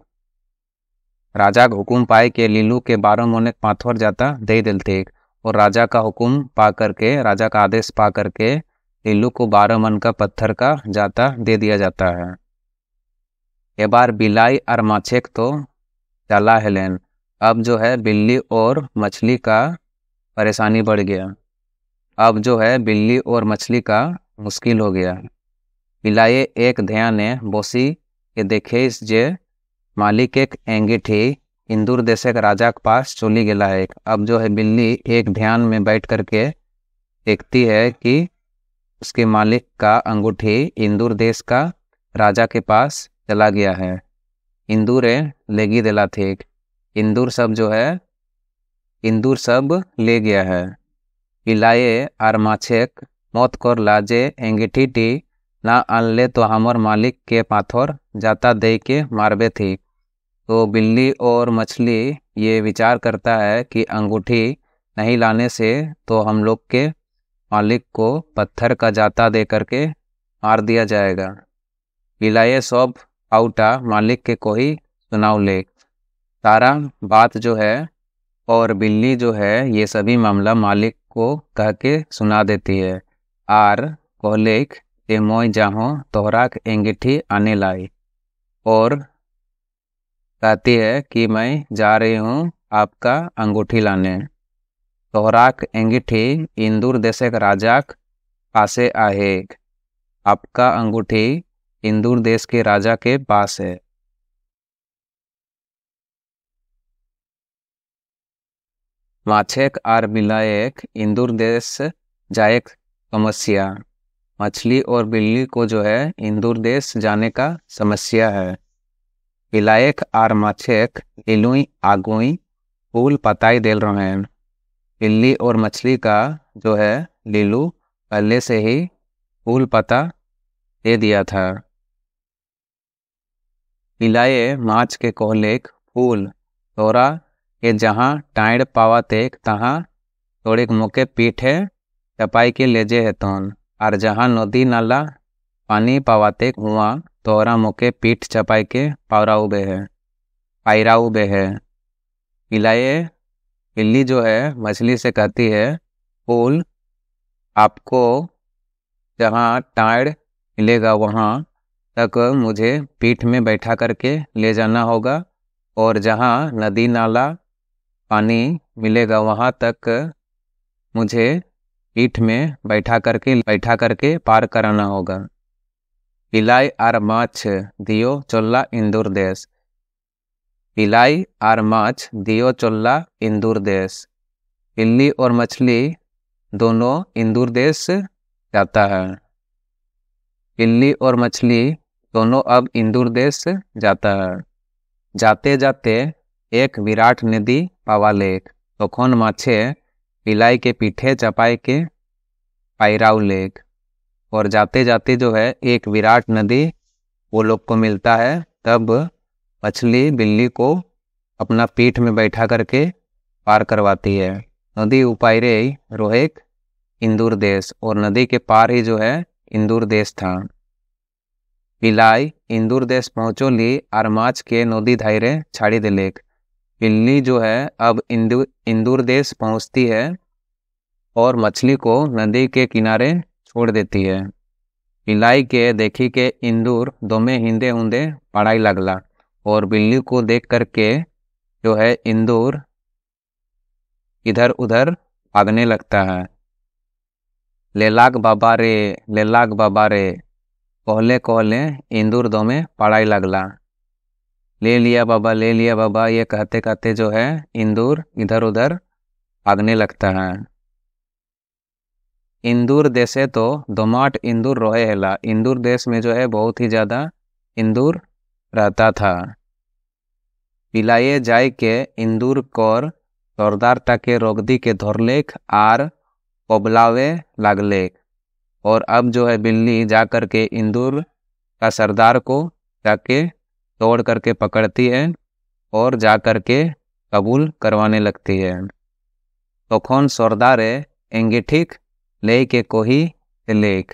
राजा का हुक्म पाए के लीलू के 12 मोनिक पाथर जाता दे दिलते, और राजा का हुक्म पा करके, राजा का आदेश पा करके लीलू को 12 मन का पत्थर का जाता दे दिया जाता है। ये बार बिलाई और माछेक तो चला हेलेन। अब जो है बिल्ली और मछली का परेशानी बढ़ गया। अब जो है बिल्ली और मछली का मुश्किल हो गया। बिलाए एक ध्यान बोसी के देखे जे मालिक एक अंगीठी इंदूर देशक राजा के पास चली गया है। अब जो है बिल्ली एक ध्यान में बैठ करके देखती है कि उसके मालिक का अंगूठी इंदूर देश का राजा के पास चला गया है। इंदूर लेगी दिला थे, इंदूर सब जो है इंदूर सब ले गया है। बिलाए आर माछेक मौत कर लाजे अंगीठी टी ना आनले तो हमर मालिक के पाथर जाता दे के मारबे थी। तो बिल्ली और मछली ये विचार करता है कि अंगूठी नहीं लाने से तो हम लोग के मालिक को पत्थर का जाता दे करके मार दिया जाएगा। बिलाए सब आउटा मालिक के कोई सुनाव ले सारा बात जो है, और बिल्ली जो है ये सभी मामला मालिक को कह के सुना देती है। आर कहलेक ते मोय जाहो तोहराक अंगीठी आने लाई, और कहती है कि मैं जा रही हूँ आपका अंगूठी लाने। तोहराक अंगीठी इंदूर देशक राजाक पासे आहेक। आपका अंगूठी इंदूर देश के राजा के पास है। माछेक आर बिलाएक इंदूर देश जाएक समस्या। मछली और बिल्ली को जो है इंदूर देश जाने का समस्या है। बिलाएक आर माछेक लीलुई आगुई फूल पताई देल रहे हैं। बिल्ली और मछली का जो है लीलू पहले से ही फूल पता दे दिया था। बिलाए माछ के कोहलेक फूल तोरा के जहाँ टाइड पावा तेक तहाँ थोड़े मोके पीठे चपाई के लेजे है तोन, और जहाँ नदी नाला पानी पावाते हुआ तोरा मोके पीठ चपाई के पायरा उबे है। बिल्ली जो है मछली से कहती है, फूल आपको जहाँ टाइड मिलेगा वहाँ तक मुझे पीठ में बैठा करके ले जाना होगा, और जहाँ नदी नाला पानी मिलेगा वहाँ तक मुझे पीठ में बैठा करके पार कराना होगा। बिलाई आर माछ दियो चोल्ला इंदूर देश। बिलाई आर माछ दियो चोल्ला इंदूर देश। बिल्ली और मछली दोनों इंदूर देश जाता है। बिल्ली और मछली दोनों अब इंदूर देश जाता है। जाते जाते एक विराट नदी पावा लेक, तखन माछे बिलाई के पीठे चपाई के पायराव लेक, और जाते जाते जो है एक विराट नदी वो लोग को मिलता है। तब मछली बिल्ली को अपना पीठ में बैठा करके पार करवाती है। नदी उपायरे रोहेक इंदूर देश, और नदी के पार ही जो है इंदूर देश था। बिलाई इंदूर देश पहुँचो ली आर माछ के नदी धायरे छाड़ी दिलेक। बिल्ली जो है अब इंदूर देश पहुँचती है और मछली को नदी के किनारे छोड़ देती है। बिलाई के देखी के इंदूर दोमे हिंदे हुंदे पढ़ाई लगला, और बिल्ली को देख करके जो है इंदूर इधर उधर भागने लगता है। लेलाग बाबा रे कोहले कोहले इंदूर दोमे पढ़ाई लगला। ले लिया बाबा ये कहते कहते जो है इंदूर इधर उधर भागने लगता है। इंदूर देशे तो दोमाट इंदूर रोहे हेला। इंदूर देश में जो है बहुत ही ज़्यादा इंदूर रहता था। बिलाए जाय के इंदूर कोर जोरदार टाके रोगदी के धरलेख आर कोबलावे लागलेक। और अब जो है बिल्ली जा कर के इंदूर का सरदार को जाके तोड़ करके पकड़ती है और जा कर के कबूल करवाने लगती है। तखन सरदारे एंगीठीक ले के कोही लेक।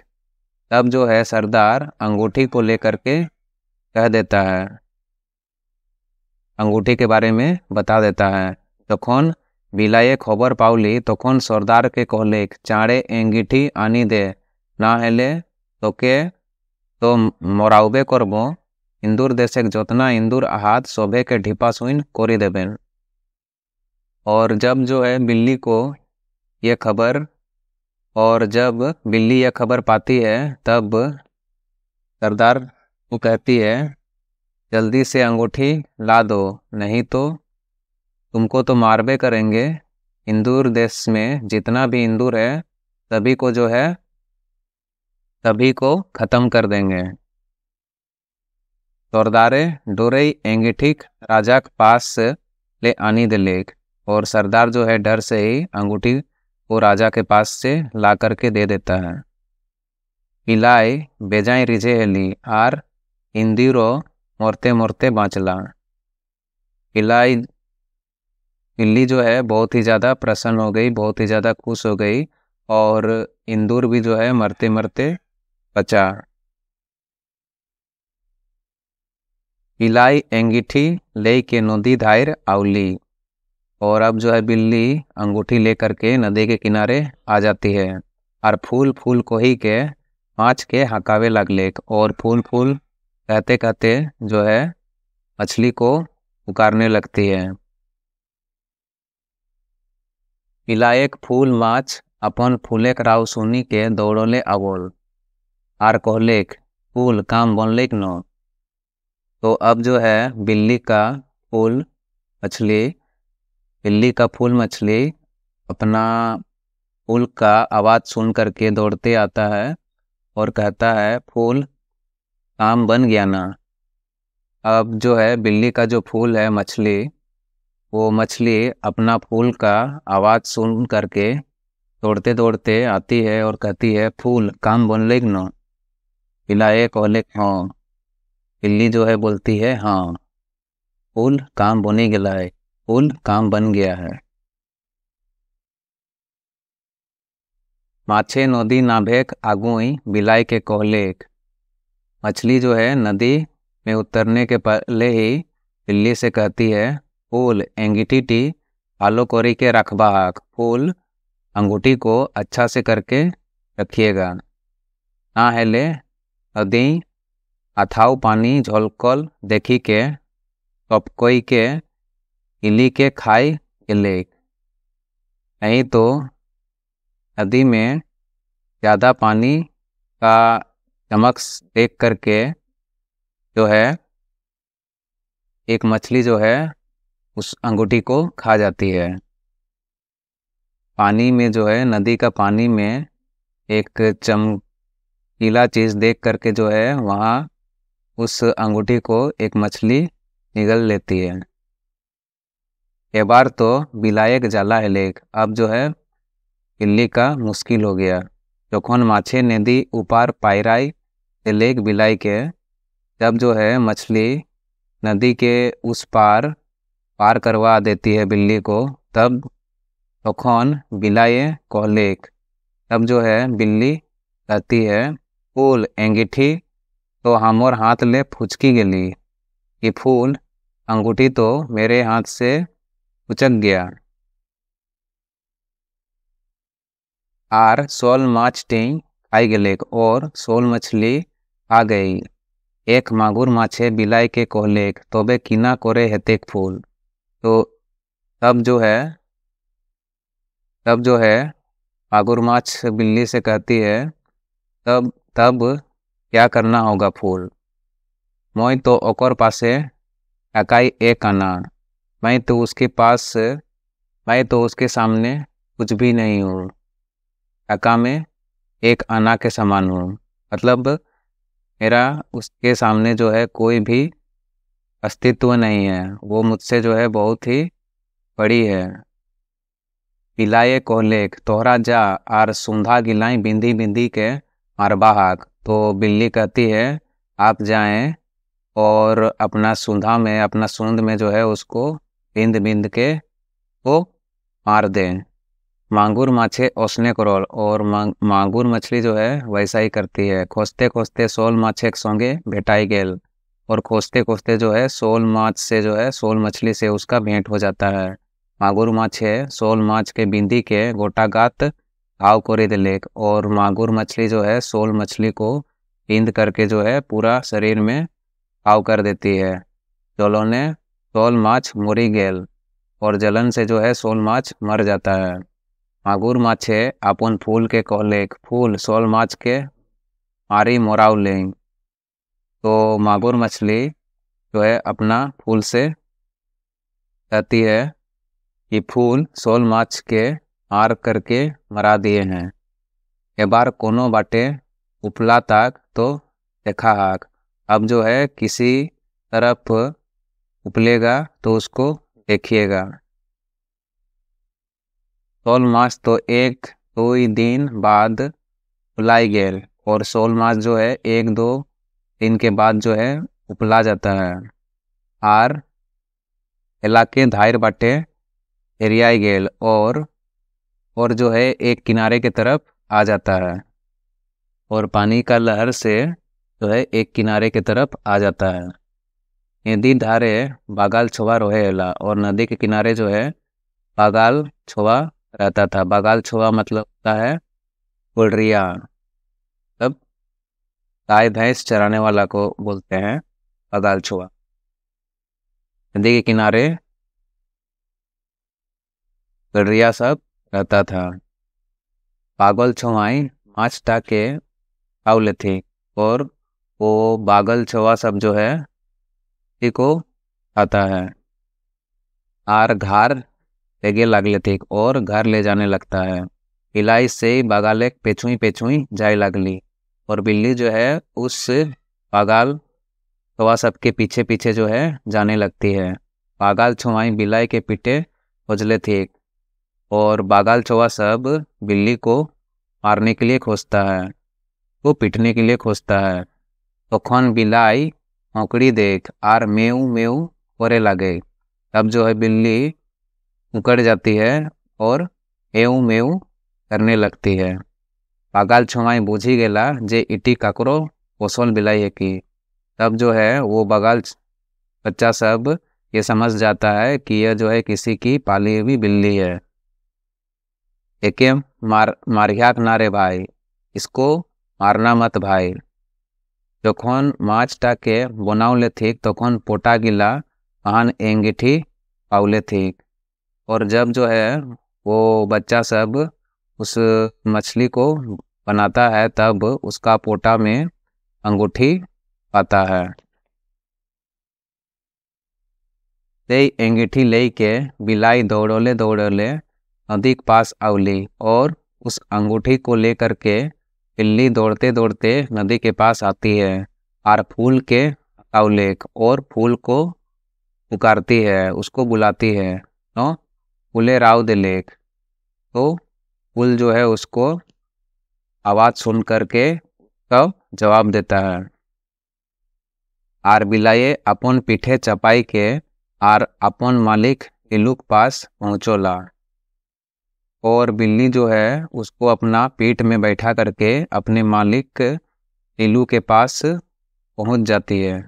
तब जो है सरदार अंगूठी को लेकर के कह देता है, अंगूठी के बारे में बता देता है। तखन बिलाए खबर पाउली तखन सरदार के कहलेक चाँड़े एंगीठी आनी दे, ना हेले तोके तो मराउबे करबो। इंदूर देशक जोतना इंदूर आहात सोभे के ढिपा सुइन कोरी देबेन। और जब जो है बिल्ली को ये खबर जब बिल्ली यह खबर पाती है तब सरदार को कहती है जल्दी से अंगूठी ला दो, नहीं तो तुमको तो मारबे करेंगे। इंदूर देश में जितना भी इंदूर है सभी को जो है सभी को खत्म कर देंगे। सरदारे डोरई एंगीठीक राजा के पास ले आनी दिलेक। और सरदार जो है डर से ही अंगूठी को राजा के पास से ला करके दे देता है। पिलाई बेजाई रिझे हेली आर इंदिरो मरते मरते बाँचला। बिल्ली जो है बहुत ही ज़्यादा प्रसन्न हो गई, बहुत ही ज़्यादा खुश हो गई और इंदूर भी जो है मरते मरते बचा। पिलाई एंगीठी ले के नदी धायर आउली। और अब जो है बिल्ली अंगूठी लेकर के नदी के किनारे आ जाती है और फूल फूल कोही के पाँच के हकावे लगले। और फूल फूल कहते कहते जो है मछली को पुकारने लगती है। पिलाएक फूल माछ अपन फूलेक राव सुनी के दौड़ले आवल आर कहलेक फूल काम बनलेक न। तो अब जो है बिल्ली का फूल मछली अपना फूल का आवाज़ सुन करके दौड़ते आता है और कहता है फूल काम बन गया ना। अब जो है बिल्ली का जो फूल है मछली, वो मछली अपना फूल का आवाज़ सुन करके दौड़ते दौड़ते आती है और कहती है फूल काम बन लेग न। पिलाए कहले हाँ। बिल्ली जो है बोलती है हाँ फूल काम बनी गया है, फूल काम बन गया है। माछे नदी नाभेक आगुई बिलाई के कहलेक। मछली जो है नदी में उतरने के पहले ही बिल्ली से कहती है फूल एंगीठी टी आलो कोरी के रखबाक। फूल अंगूठी को अच्छा से करके रखिएगा, ना हेले नदी अथाऊ पानी झोलकल देखी के टपकोई के इली के खाई ले। नहीं तो नदी में ज़्यादा पानी का चमक देख करके जो है एक मछली जो है उस अंगूठी को खा जाती है। पानी में जो है नदी का पानी में एक चमकीला चीज़ देख करके जो है वहाँ उस अंगूठी को एक मछली निगल लेती है। ये बार तो बिलाएक जाला है लेक। अब जो है बिल्ली का मुश्किल हो गया। जखन माछे नदी ऊपर पायराई लेक बिलाई के, जब जो है मछली नदी के उस पार करवा देती है बिल्ली को, तब तखन बिलाए कहलेक। तब जो है बिल्ली कहती है फूल एंगीठी तो हमर हाथ ले फुचकी गेली, कि फूल अंगूठी तो मेरे हाथ से उचक गया। आर सोल माछ टिंग खाई गेलेक और सोल मछली आ गई। एक मागुर माछे बिलाई के कहलेक तबे किना करे हेतेक फूल। तो तब जो है मागुर माछ बिल्ली से कहती है तब क्या करना होगा फूल। मैं तो ओकर पासे अकाई एक आना, मैं तो उसके सामने कुछ भी नहीं हूँ। अका में एक आना के समान हूँ, मतलब मेरा उसके सामने जो है कोई भी अस्तित्व नहीं है, वो मुझसे जो है बहुत ही बड़ी है। पिलाए कहलेक तोहरा जा आर सुंधा गिलाई बिंदी बिंदी के मारबाहाक। तो बिल्ली कहती है आप जाएं और अपना सूंद में जो है उसको बिंद बिंद के वो मार दें। मांगुर माछे ओसने करोल। और मांगुर मछली जो है वैसा ही करती है। खोजते खोजते सोल माछे संगे भेटाई गेल। और खोजते खोजते जो है सोल मछली से उसका भेंट हो जाता है। मागुर माछे सोल माछ के बिंदी के गोटा गात घाव कोरी दिलेक। और मागुर मछली जो है सोल मछली को बिंद करके जो है पूरा शरीर में घाव कर देती है। जलोने सोल माछ मुरी गेल। और जलन से जो है सोल माछ मर जाता है। मागुर माछे अपन फूल के कहलेक फूल सोल माछ के मारी मोराव लें। तो मागुर मछली जो है अपना फूल से कहती है कि फूल सोल माछ के मार करके मरा दिए हैं। ए बार कोनो बाटे उपला तक तो देखा हाक। अब जो है किसी तरफ उपलेगा तो उसको देखिएगा। सोल माछ तो एक दो ही दिन बाद उपलाई गेल। और सोल माछ जो है एक दो दिन के बाद जो है उपला जाता है। आर इलाके धायर बाटे एरियाई गेल। और जो है एक किनारे के तरफ आ जाता है। और पानी का लहर से जो है एक किनारे के तरफ आ जाता है। नदी धारे बागाल छोवा रोहेला। और नदी के किनारे जो है बागाल छोवा रहता था। बागाल छोवा मतलब होता है गुलरिया। तब गाय भैंस चराने वाला को बोलते हैं बागाल छोवा। नदी के किनारे गुलरिया सब रहता था। पागल छोवाई माछ टाके आवले थी। और वो बागल छोवा सब जो है इसी को आता है। आर घर लेगे लागले थी। और घर ले जाने लगता है। इलाई से बागाले पेछुई पेछुई जाए लगली। और बिल्ली जो है उस बागाल छोवा सबके पीछे पीछे जो है जाने लगती है। बागाल छोवाई बिलाई के पीछे खोजले थी। और बागाल छोवा सब बिल्ली को मारने के लिए खोजता है, वो पीटने के लिए खोजता है। तो खन बिलाई औकड़ी देख आर मेऊ मेऊ करे लगे। तब जो है बिल्ली उकड़ जाती है और एऊ मेऊ करने लगती है। बागाल छोवाई बूझी गेला जे इटी काकरो पोसल बिलाई है की। तब जो है वो बागाल बच्चा सब ये समझ जाता है कि यह जो है किसी की पाली हुई बिल्ली है। एके मारियाक ना रे भाई, इसको मारना मत भाई। जखन माछटा के बनावले ठीक तखन पोटा गिला महान एंगीठी पावले ठीक। और जब जो है वो बच्चा सब उस मछली को बनाता है तब उसका पोटा में अंगूठी पाता है। ते अंगीठी ले के बिलाई दौड़ोले दौड़ोले नदी के पास आवली। और उस अंगूठी को लेकर के बिल्ली दौड़ते दौड़ते नदी के पास आती है। और फूल के आवलेक और फूल को पुकारती है, उसको बुलाती है। तो फूले राव दे लेक। तो फूल जो है उसको आवाज़ सुन करके तब जवाब देता है। आर बिलाये अपन पीठे चपाई के आर अपन मालिक इलू के पास पहुँचोला। और बिल्ली जो है उसको अपना पीठ में बैठा करके अपने मालिक इलू के पास पहुँच जाती है।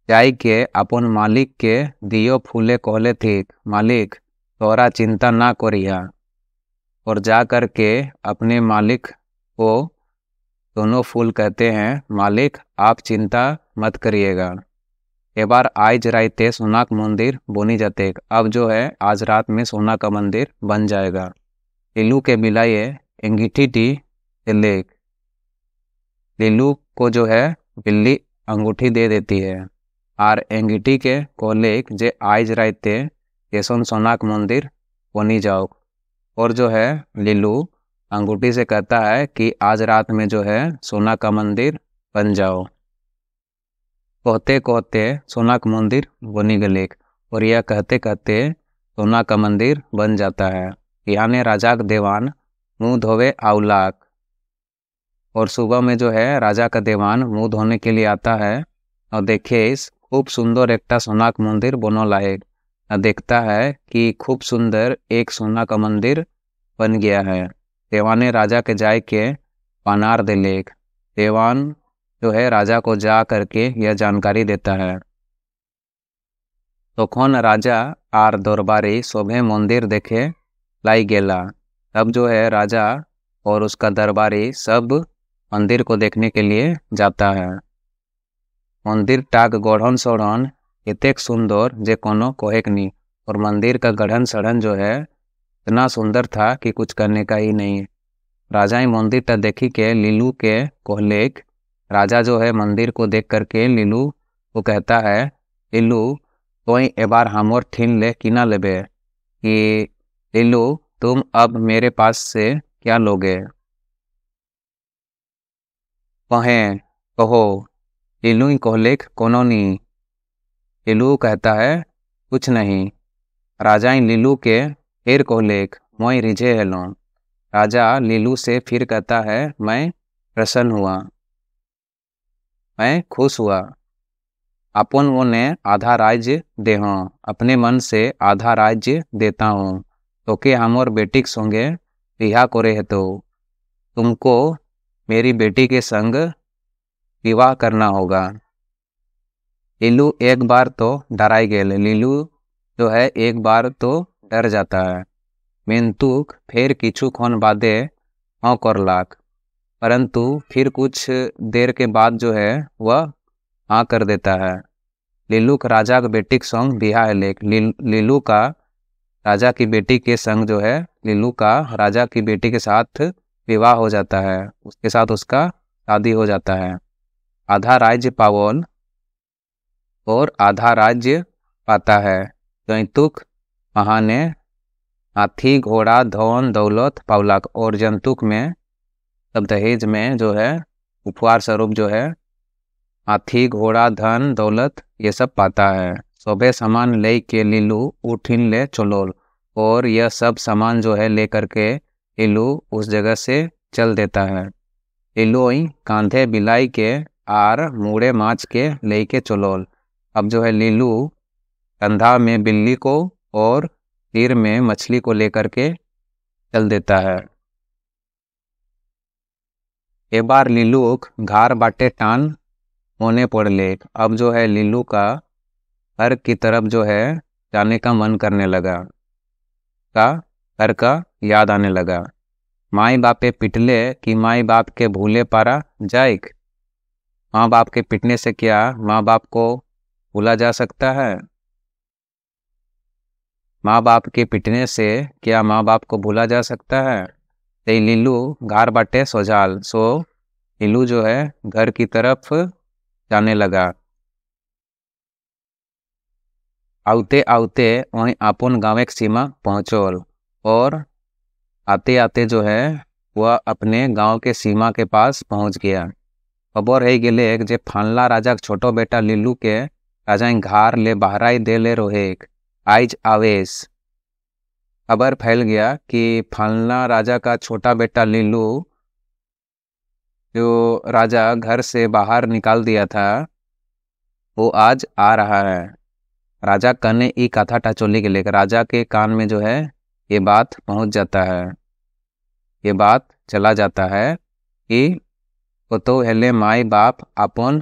जाई के अपन मालिक के दियो फूले कहले थी मालिक तोरा चिंता ना करिया। और जा कर के अपने मालिक को दोनों फूल कहते हैं मालिक आप चिंता मत करिएगा। एक बार आज राइते सोना का मंदिर बनी जाते। अब जो है आज रात में सोना का मंदिर बन जाएगा। लीलू के बिलाए अंगीठी टी लेक। लीलू को जो है बिल्ली अंगूठी दे देती है। और अंगीठी के कोलेक जे आज राइते केसन सोना का मंदिर बनी जाओ। और जो है लीलू अंगूठी से कहता है कि आज रात में जो है सोना का मंदिर बन जाओ। कहते कहते सोना का मंदिर बनी गलेक। और यह कहते कहते सोना का मंदिर बन जाता है। यानी राजा का देवान मुँह धोवे आवलाक। और सुबह में जो है राजा का दीवान मुंह धोने के लिए आता है और देखे इस खूब सुंदर एक सोना का मंदिर बनो लायक। देखता है कि खूब सुंदर एक सोना का मंदिर बन गया है। देवाने राजा के जाय के पनार दिलेक। देवान जो है राजा को जा करके यह जानकारी देता है। तखन राजा आर दरबारी सभे मंदिर देखे लाई गेला। तब जो है राजा और उसका दरबारी सब मंदिर को देखने के लिए जाता है। मंदिर टाक गढ़न सड़न इतेक सुंदर जे कोनो कोहेक नहीं। और मंदिर का गढ़न सड़न जो है इतना सुंदर था कि कुछ करने का ही नहीं। राजा मंदिर ता देखी के लीलू के कोहलेक। राजा जो है मंदिर को देख करके लीलू को कहता है, लीलू कोई एबार हमोर ठीन ले कि ना लेबे कि लीलू तुम अब मेरे पास से क्या लोगे? कहें कहो। लीलू ही कोहलेक कोनो नहीं। लीलू कहता है कुछ नहीं। राजा लीलू के फिर कोहलेक मोई रिझे हेलो। राजा लीलू से फिर कहता है मैं प्रसन्न हुआ, मैं खुश हुआ। अपन वो ने आधा राज्य दे हूँ, अपने मन से आधा राज्य देता हूँ। तो के हमोर बेटी के संगे रिहा करे है तो तुमको मेरी बेटी के संग विवाह करना होगा। लीलू एक बार तो डराई गेल। लीलू जो है एक बार तो डर जाता है। मेंतुक फिर किछु क्षण बादे हाँ करलाक। परंतु फिर कुछ देर के बाद जो है वह हाँ कर देता है। लीलू का राजा के बेटी के संग बिहा है लेक। लीलू का राजा की बेटी के संग जो है लीलू का राजा की बेटी के साथ विवाह हो जाता है। उसके साथ उसका शादी हो जाता है। आधा राज्य पावल और आधा राज्य पाता है। जैतुक महाने हाथी घोड़ा धन दौलत पावलाक। और जंतुक में तब दहेज में जो है उपहार स्वरूप जो है हाथी घोड़ा धन दौलत ये सब पाता है। सभे सामान ले के लीलू उठिन ले चलोल। और यह सब सामान जो है लेकर के लीलू उस जगह से चल देता है। लीलू कांधे बिलाई के आर मुड़े माछ के ले के चलोल। अब जो है लीलू कंधा में बिल्ली को और तीर में मछली को लेकर के चल देता है। एक बार लीलू घार बाटे टान होने पड़ले। अब जो है लीलू का घर की तरफ जो है जाने का मन करने लगा। घर का याद आने लगा। माई बापे पिटले कि माई बाप के भूले पारा जाएक। माँ बाप के पिटने से क्या माँ बाप को भूला जा सकता है? माँ बाप के पिटने से क्या माँ बाप को भूला जा सकता है? ते लीलू घार बाटे सोजाल। सो लीलू जो है घर की तरफ जाने लगा। आउते आउते वहीं अपन गाँव की सीमा पहुँचल। और आते आते जो है वह अपने गांव के सीमा के पास पहुंच गया। खबर है गेले जे फानला राजा के छोटो बेटा लीलू के राजा घार ले बहराई दे ले रोहेक आइज आवेश। खबर फैल गया कि फानला राजा का छोटा बेटा लीलू जो राजा घर से बाहर निकाल दिया था वो आज आ रहा है। राजा कने ई कथा टाचोली के लेकर राजा के कान में जो है ये बात पहुंच जाता है। ये बात चला जाता है कि तो हेले माई बाप अपन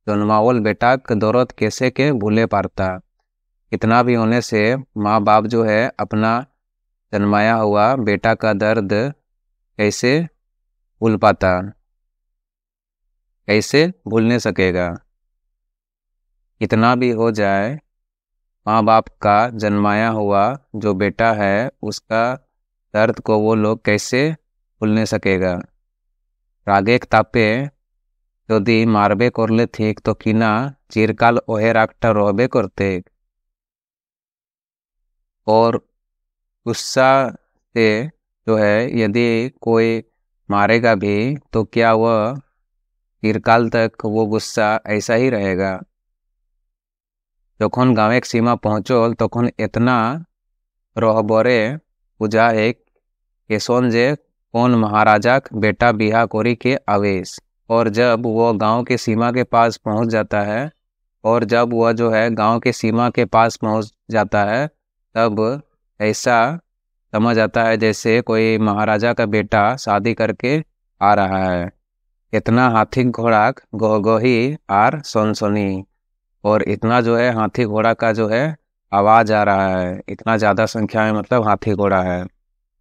जन्मावल बेटा के दौरत कैसे के भूले पारता। इतना भी होने से माँ बाप जो है अपना जन्माया हुआ बेटा का दर्द कैसे भूल पाता, कैसे भूल नहीं सकेगा। इतना भी हो जाए माँ बाप का जन्माया हुआ जो बेटा है उसका दर्द को वो लोग कैसे भूल नहीं सकेगा। रागेक तापे यदि मारबे करले ठीक तो किना चिरकाल ओहे रागटा रहबे करते। और गुस्सा से जो है यदि कोई मारेगा भी तो क्या वह चिरकाल तक वो गुस्सा ऐसा ही रहेगा। जखन गाँव एक सीमा पहुँचल तखन इतना रहबरे पूजा एक केसन जे कौन महाराजाक बेटा बिहा कोरी के आवेश। और जब वो गांव के सीमा के पास पहुंच जाता है, और जब वह जो है गांव के सीमा के पास पहुंच जाता है, तब ऐसा समझ आता है जैसे कोई महाराजा का बेटा शादी करके आ रहा है। इतना हाथी घोड़ा गोही आर सोनसोनी। और इतना जो है हाथी घोड़ा का जो है आवाज आ रहा है, इतना ज़्यादा संख्या में मतलब हाथी घोड़ा है।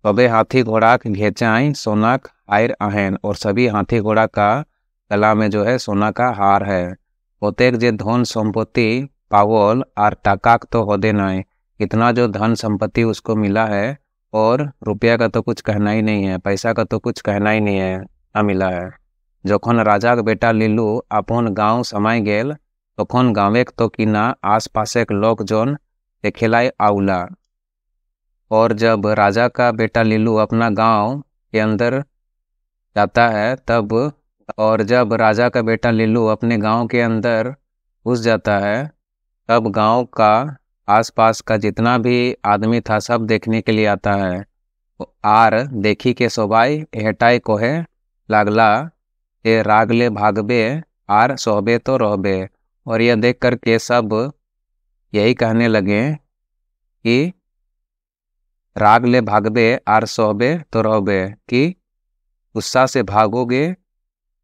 तबे हाथी घोड़ा घेचाई सोनाक आयर आहेन। और सभी हाथी घोड़ा का गला में जो है सोना का हार है। प्रत्येक जे धन संपत्ति पावल आर टाकाक तो होदे नाय। इतना जो धन संपत्ति उसको मिला है, और रुपया का तो कुछ कहना ही नहीं है, पैसा का तो कुछ कहना ही नहीं है, ना मिला है। जखन राजा के बेटा लीलू अपन गांव समाय गेल, तखन गाँवेक तो किना आस पासेक लोक जन देखेलाई आउला। और जब राजा का बेटा लीलू अपना गांव के अंदर जाता है तब, और जब राजा का बेटा लीलू अपने गांव के अंदर घुस जाता है, तब गांव का आसपास का जितना भी आदमी था सब देखने के लिए आता है। आर देखी के सोबाई हेटाई कोहे लागला ए रागले भागबे आर सोहबे तो रहबे। और यह देख कर के सब यही कहने लगे कि रागले भागबे आर सोहबे तो रहबे, कि गुस्सा से भागोगे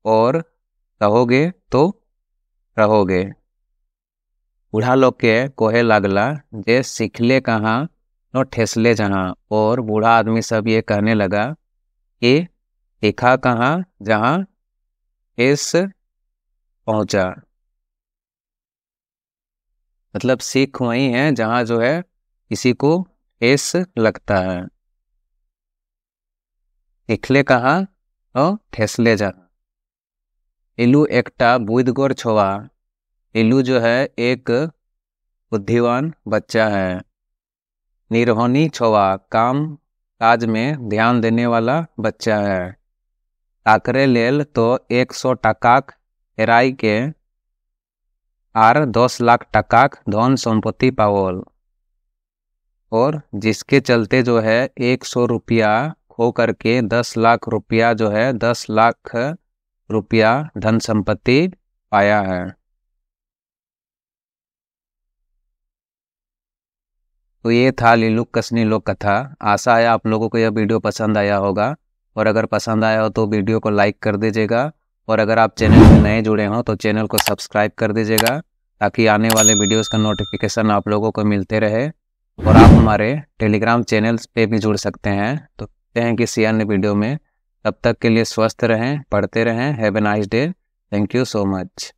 और रहोगे तो रहोगे। बूढ़ा लोग के कोहे लागला जे सीखले कहाँ नो ठेसले जहाँ। और बूढ़ा आदमी सब ये कहने लगा कि सीखा कहाँ जहाँ ठेस पहुँचा। मतलब सीख वही है जहाँ जो है किसी को ठेस लगता है। सीखले कहाँ तो ठेसले जहाँ। लीलू एकटा बुद्धगोर छोवा। लीलू जो है एक बुद्धिवान बच्चा है। निरहोनी छोवा, काम काज में ध्यान देने वाला बच्चा है। ताकरे लेल तो 100 टकाक हेराई के आर 10 लाख टकाक धन संपत्ति पावल। और जिसके चलते जो है 100 रुपया खो करके 10 लाख रुपया जो है 10 लाख रुपया धन संपत्ति पाया है। तो ये था लीलू कसनी लोक कथा। आशा है आप लोगों को यह वीडियो पसंद आया होगा, और अगर पसंद आया हो तो वीडियो को लाइक कर दीजिएगा। और अगर आप चैनल में नए जुड़े हों तो चैनल को सब्सक्राइब कर दीजिएगा, ताकि आने वाले वीडियोस का नोटिफिकेशन आप लोगों को मिलते रहे। और आप हमारे टेलीग्राम चैनल्स पे भी जुड़ सकते हैं। तो कहते हैं किसी अन्य वीडियो में, तब तक के लिए स्वस्थ रहें, पढ़ते रहें। Have a nice day. Thank you so much.